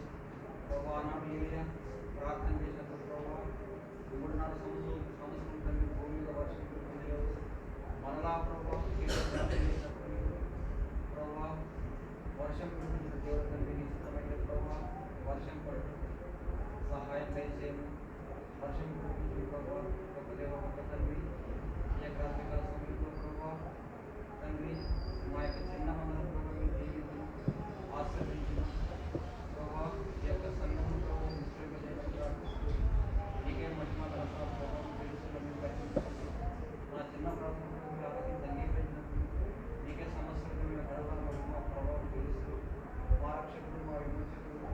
ప్రభా నాడు ఏరియా ప్రార్థన చేసినప్పుడు ప్రభా 3.5 సంవత్సరం తండ్రి భూమి మీద వర్షం కురిపించలేదు మరలా ప్రభా చేసినప్పుడు ప్రభా వర్షం కురిపించిన దేవుడు తండ్రి నిశ్చితమైన ప్రభా వర్షం పడటం సహాయం దయచేయము వర్షం కురిపించిన ప్రభా ఒక దేవ ఒక తండ్రి ఈ యొక్క రాత్రికాల సమయంలో ప్రభా తండ్రి మా యొక్క చిన్న మందరం ప్రభావం జీవితం ఆశ్రయించిన ప్రభా ఈ యొక్క సంఘం ప్రభావం నిశ్చయంగా చేయడం ప్రార్థిస్తూ నీకే మహిమ ఘనత ప్రభావం తెలుసుకుని పరిశీలించండి నా చిన్న ప్రభుత్వం మీరు ఆలోచించి అంగీకరించినప్పుడు నీకే సమస్యలమైన గడప మహిమ ప్రభావం తెలుస్తూ మా రక్షకుడు మా విమోచకుడు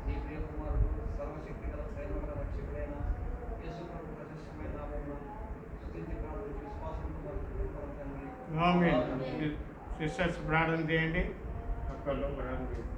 నీ ప్రియ కుమారుడు సర్వశక్తి గల ప్రేమగల రక్షకుడైన యేసు ప్రభు ప్రశస్తమైన నామమున స్తుతించి ప్రార్థించి విశ్వాసంతో తండ్రి ఆమేన్. సిస్టర్స్ ప్రార్థన చేయండి, అక్కల్లో ప్రార్థన చేయండి.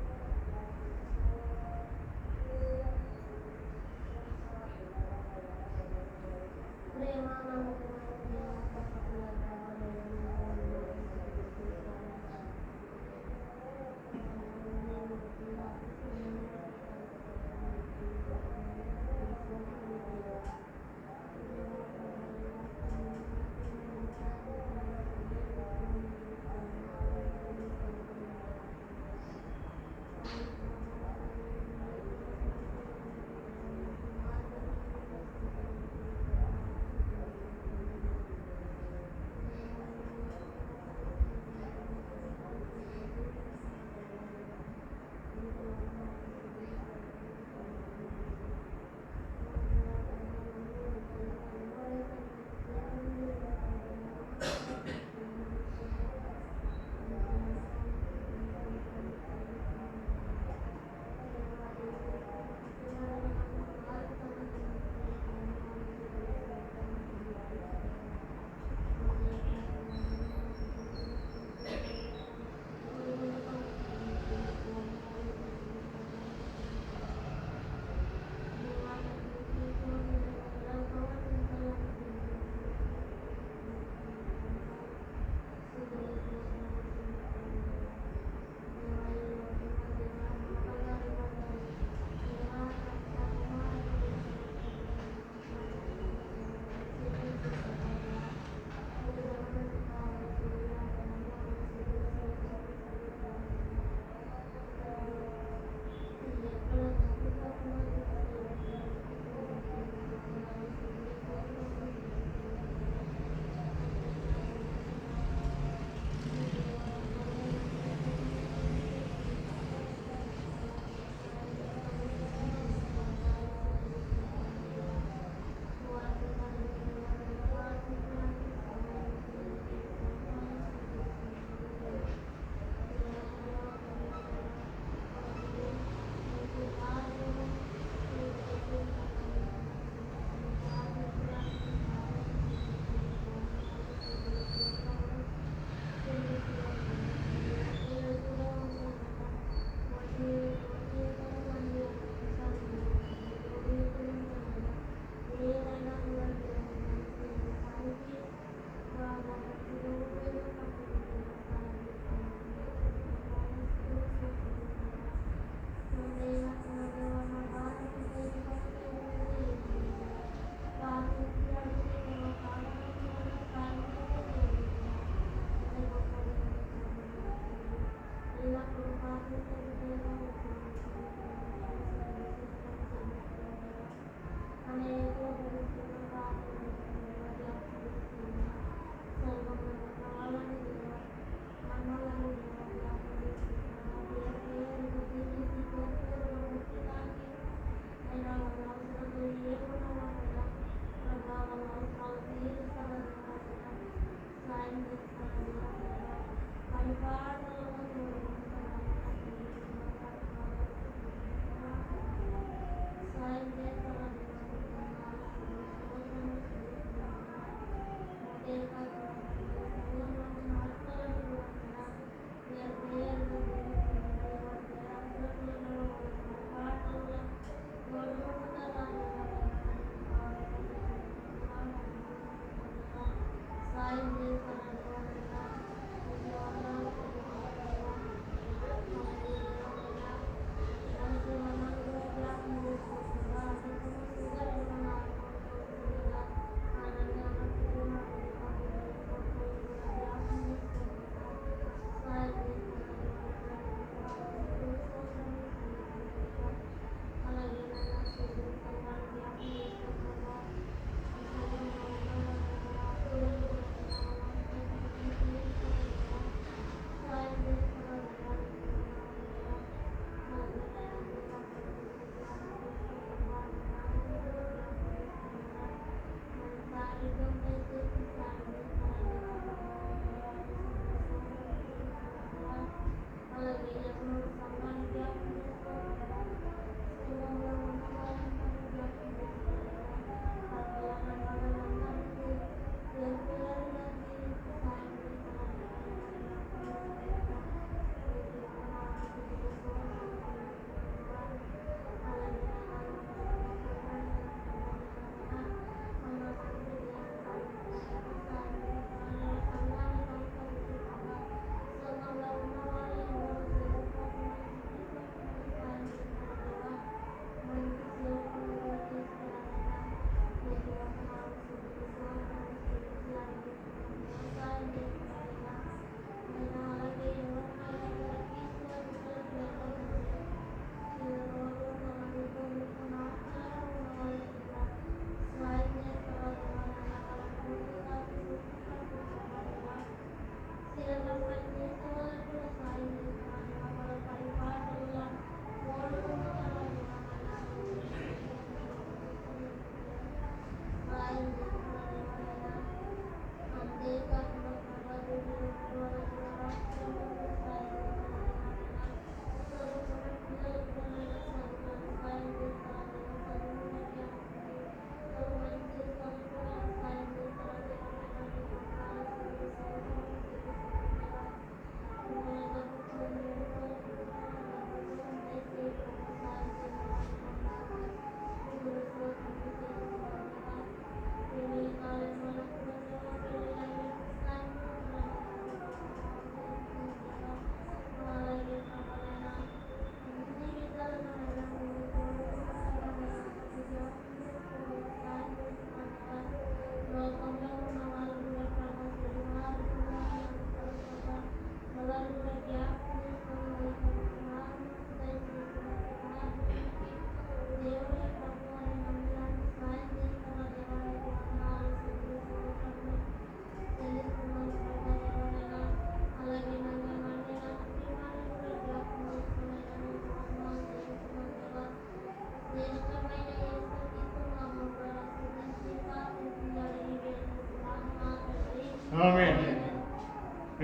ఆమేన్.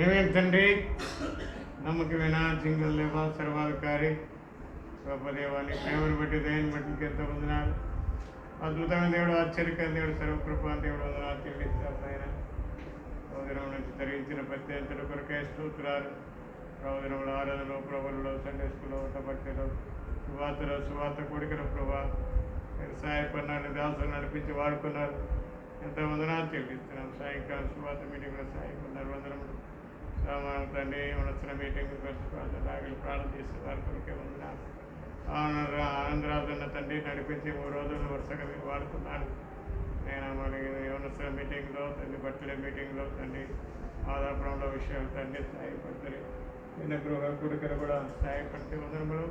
ఏమేమి తండ్రి నమ్మకమైన సింగల్ దేవ సర్వాధికారి గొప్ప దేవాన్ని ప్రేమను బట్టి దయని బట్టి ఎంతో వందనాలు. అద్భుతమైన దేవుడు, ఆశ్చర్యకర దేవుడు, సర్వకృపా దేవుడు వందనాలు చెల్లించారు ఆయన. ప్రవచనం నుంచి తరిగించిన ప్రత్యేకతల కొరకే స్తోత్రాలు. ప్రవచనంలో ఆరాధనలో ప్రభువులో సండే స్కూల్లో ఉండబట్టలో సువార్త కోడికల ప్రభా మీరు సహాయపడినారు, దాసులు నడిపించి వాడుకున్నారు. ఎంతో వందనాలు చెల్లిస్తున్నాం. సాయంకాలం సువార్త మీటింగ్లో సహాయపడినారు. వందనములు సామాను తండ్రి మనసిన మీటింగ్ రాగలి ప్రాణం చేసే వారి కొరకే వందనాలు. ఆనందరాజన్న తండ్రి నడిపించి 3 రోజులు వరుసగా మీరు వాడుకున్నారు. నేను మళ్ళీ యువనస్తుల మీటింగ్లో తండ్రి బర్త్డే మీటింగ్లో తండ్రి ఆదాపురంలో విషయాలు తండ్రి సహాయపడతారు. నిన్న గృహ కొడుకులు కూడా సహాయపడితే వందనములు.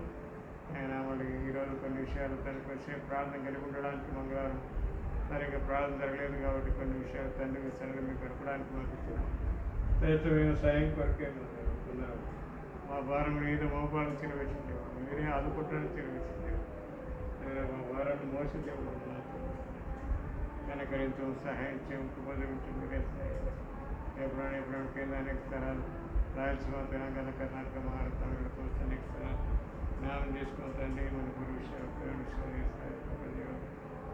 ఆయన మళ్ళీ ఈరోజు కొన్ని విషయాలు తండ్రి కొంచెం ప్రార్థన కలిగి ఉండడానికి మంగళవారం సరిగ్గా ప్రార్థన జరగలేదు కాబట్టి కొన్ని విషయాలు తండ్రి మీ సరిగ్గా మీకు గడపడానికి మాకు ఇచ్చిన దయచేసిన సాయం కొరకే పొందారు. మా భారం మీద మోపాలను చిరవేసింది, మీరే ఆదుకుంటానికి చిరవేసింది. మా భారాన్ని మోసిందే కనకరించు, సహాయం చేయడం, కృపదించు, మీరే సహాయం. ఎప్పుడైనా కేంద్రానికి స్థలాలు రాయలసీమ, తెలంగాణ, కర్ణాటక, మహారాష్ట్ర కోసం అనేక స్థలాలు జ్ఞానం చేసుకుని తండ్రి మనకు విషయాలు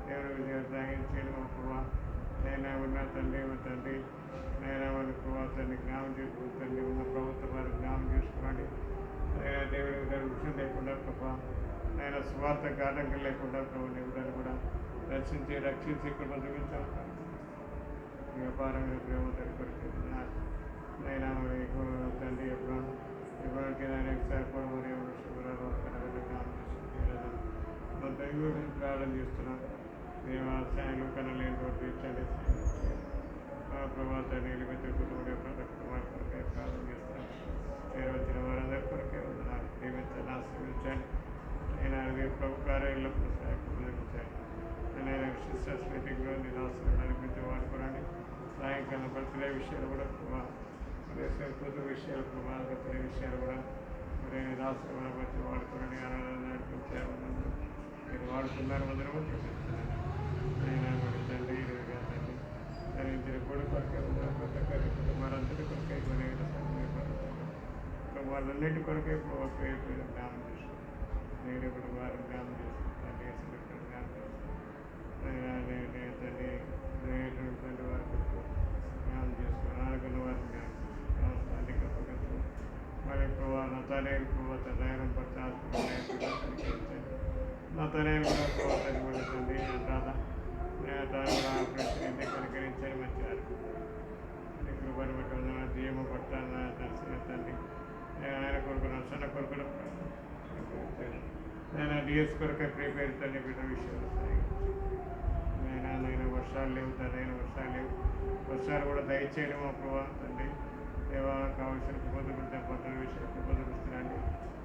దేవుని విజయాలు సాగించేది మా ప్రభావ. నేను ఉన్న తండ్రి మా తండ్రి నేను వాళ్ళ ప్రభావ తండ్రి జ్ఞానం చేసుకుంటుంది. ఉన్న ప్రభుత్వ వారు జ్ఞానం చేసుకోండి. దేవుడి విషయం లేకుండా ప్రభావ నేను స్వార్థ ఆటంకం లేకుండా ప్రభు దేవుడాన్ని కూడా రక్షించి రక్షించి కృప చూపించాను. వ్యాపారంగా ప్రేమ తడిపడుతున్నాను. నైనా తండ్రి ఎప్పుడైనా నేను సరిపడ మరియు శుభ్రాలు ప్రార్థన చేస్తున్నాను. దేవాలయాలు కనలేని తోటి తీర్చండి. ప్రభావాన్ని నిలిపితే కుటుంబ కుమార్ కొరకే ప్రార్థన చేస్తున్నాను. పేరు వచ్చిన వారందరి కొరకే వందనాలు. దీవించండి, ఆశీర్వించండి. నేను అది ప్రభు కార్యాలయంలో సహాయపడించండి. నేను సిస్టర్స్ మీటింగ్లో నేను ఆశలు నడిపించి వాడుకోనండి. సాయంకాలం బర్త్డే విషయాలు కూడా కూతురు విషయాలు ప్రభావిత విషయాలు కూడా నేను ఆశలు బట్టి వాడుకోనండి. ఆరాధన నడిపించారు, మీరు వాడుతున్నారు అందరూ చూపిస్తున్నాను. నేను తండ్రి తండ్రి ధరించిన కొడుకు కొరకే కొత్త కర్రీ కుటుంబాలందరి కొరకే వాళ్ళన్నిటి కొరకే పేరు పేరు జ్ఞానం చేసుకుంటాను. నేను ఇప్పుడు వారు జ్ఞానం చేసుకుంటాను. జ్ఞానం చేస్తాను. తండ్రి తండ్రి వారికి జ్ఞానం చేసుకుని ఆరోగ్యం వారిని జ్ఞానం చేసుకున్నాను. స్థానిక పద్ధతులు మరి ప్రభావ నా తనేరు ప్రభావ తయారం పట్టాల్సి నా తనేరు కూడా ప్రభావ తల్లి రాదా ఆపరేషన్ కనికరించని మంచివారు కృపను బట్టి జీవము పట్టాన నర్సిన తండ్రి ఆయన కొరకు నర్సన కొరకు నేను డిఎస్ కొరకు ప్రిపేర్ తండ్రి బిడ్డ విషయాలు నేను వర్షాలు లేవు తనైన వర్షాలు లేవు. వర్షాలు కూడా దయచేయడం మా ప్రభావ తండ్రి దేవా కావాల్సిన కుటుంబ పంటల విషయం కుటుంబిస్తున్నాండి.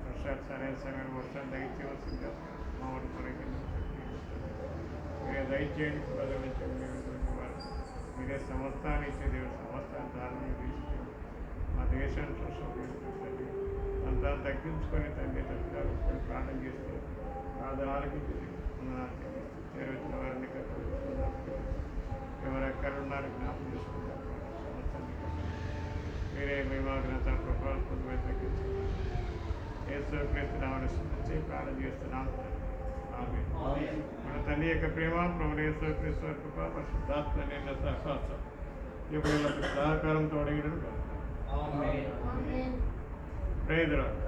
వర్షాలు సరైన సమయంలో వర్షాలు దయచేయవలసిందిగా మా ఊరి కొరకు మీరే దయచేయండి. కుటుంబించండి. మీరే సమస్తాన్ని ఇచ్చే దేవుడు సమస్తాన్ని దారుణం తీసుకొని మా దేశాన్ని చూసుకోండి. అంతా తగ్గించుకొని తండ్రి తగ్గారు ప్రార్థన చేస్తే ప్రార్థనలకి చేరువచ్చిన వారిని ఎవరు ఎక్కడ ఉన్నారు జ్ఞాపకం చేసుకుంటారు. సమస్తాన్ని మీరే మేమాగ్రత ప్రభావం పొందుపై తగ్గించుకుంటాం. ఏసు క్రీస్తునామమున స్తుతించి ప్రార్థన చేస్తున్నాం. ఆమేన్. మన తండ్రి యొక్క ప్రేమ, ప్రభువు యేసు క్రీస్తు కృప, పరిశుద్ధాత్మ నిన్న సహవాసం ఇప్పుడు సహకారం తోడగిడను. Praise the lord.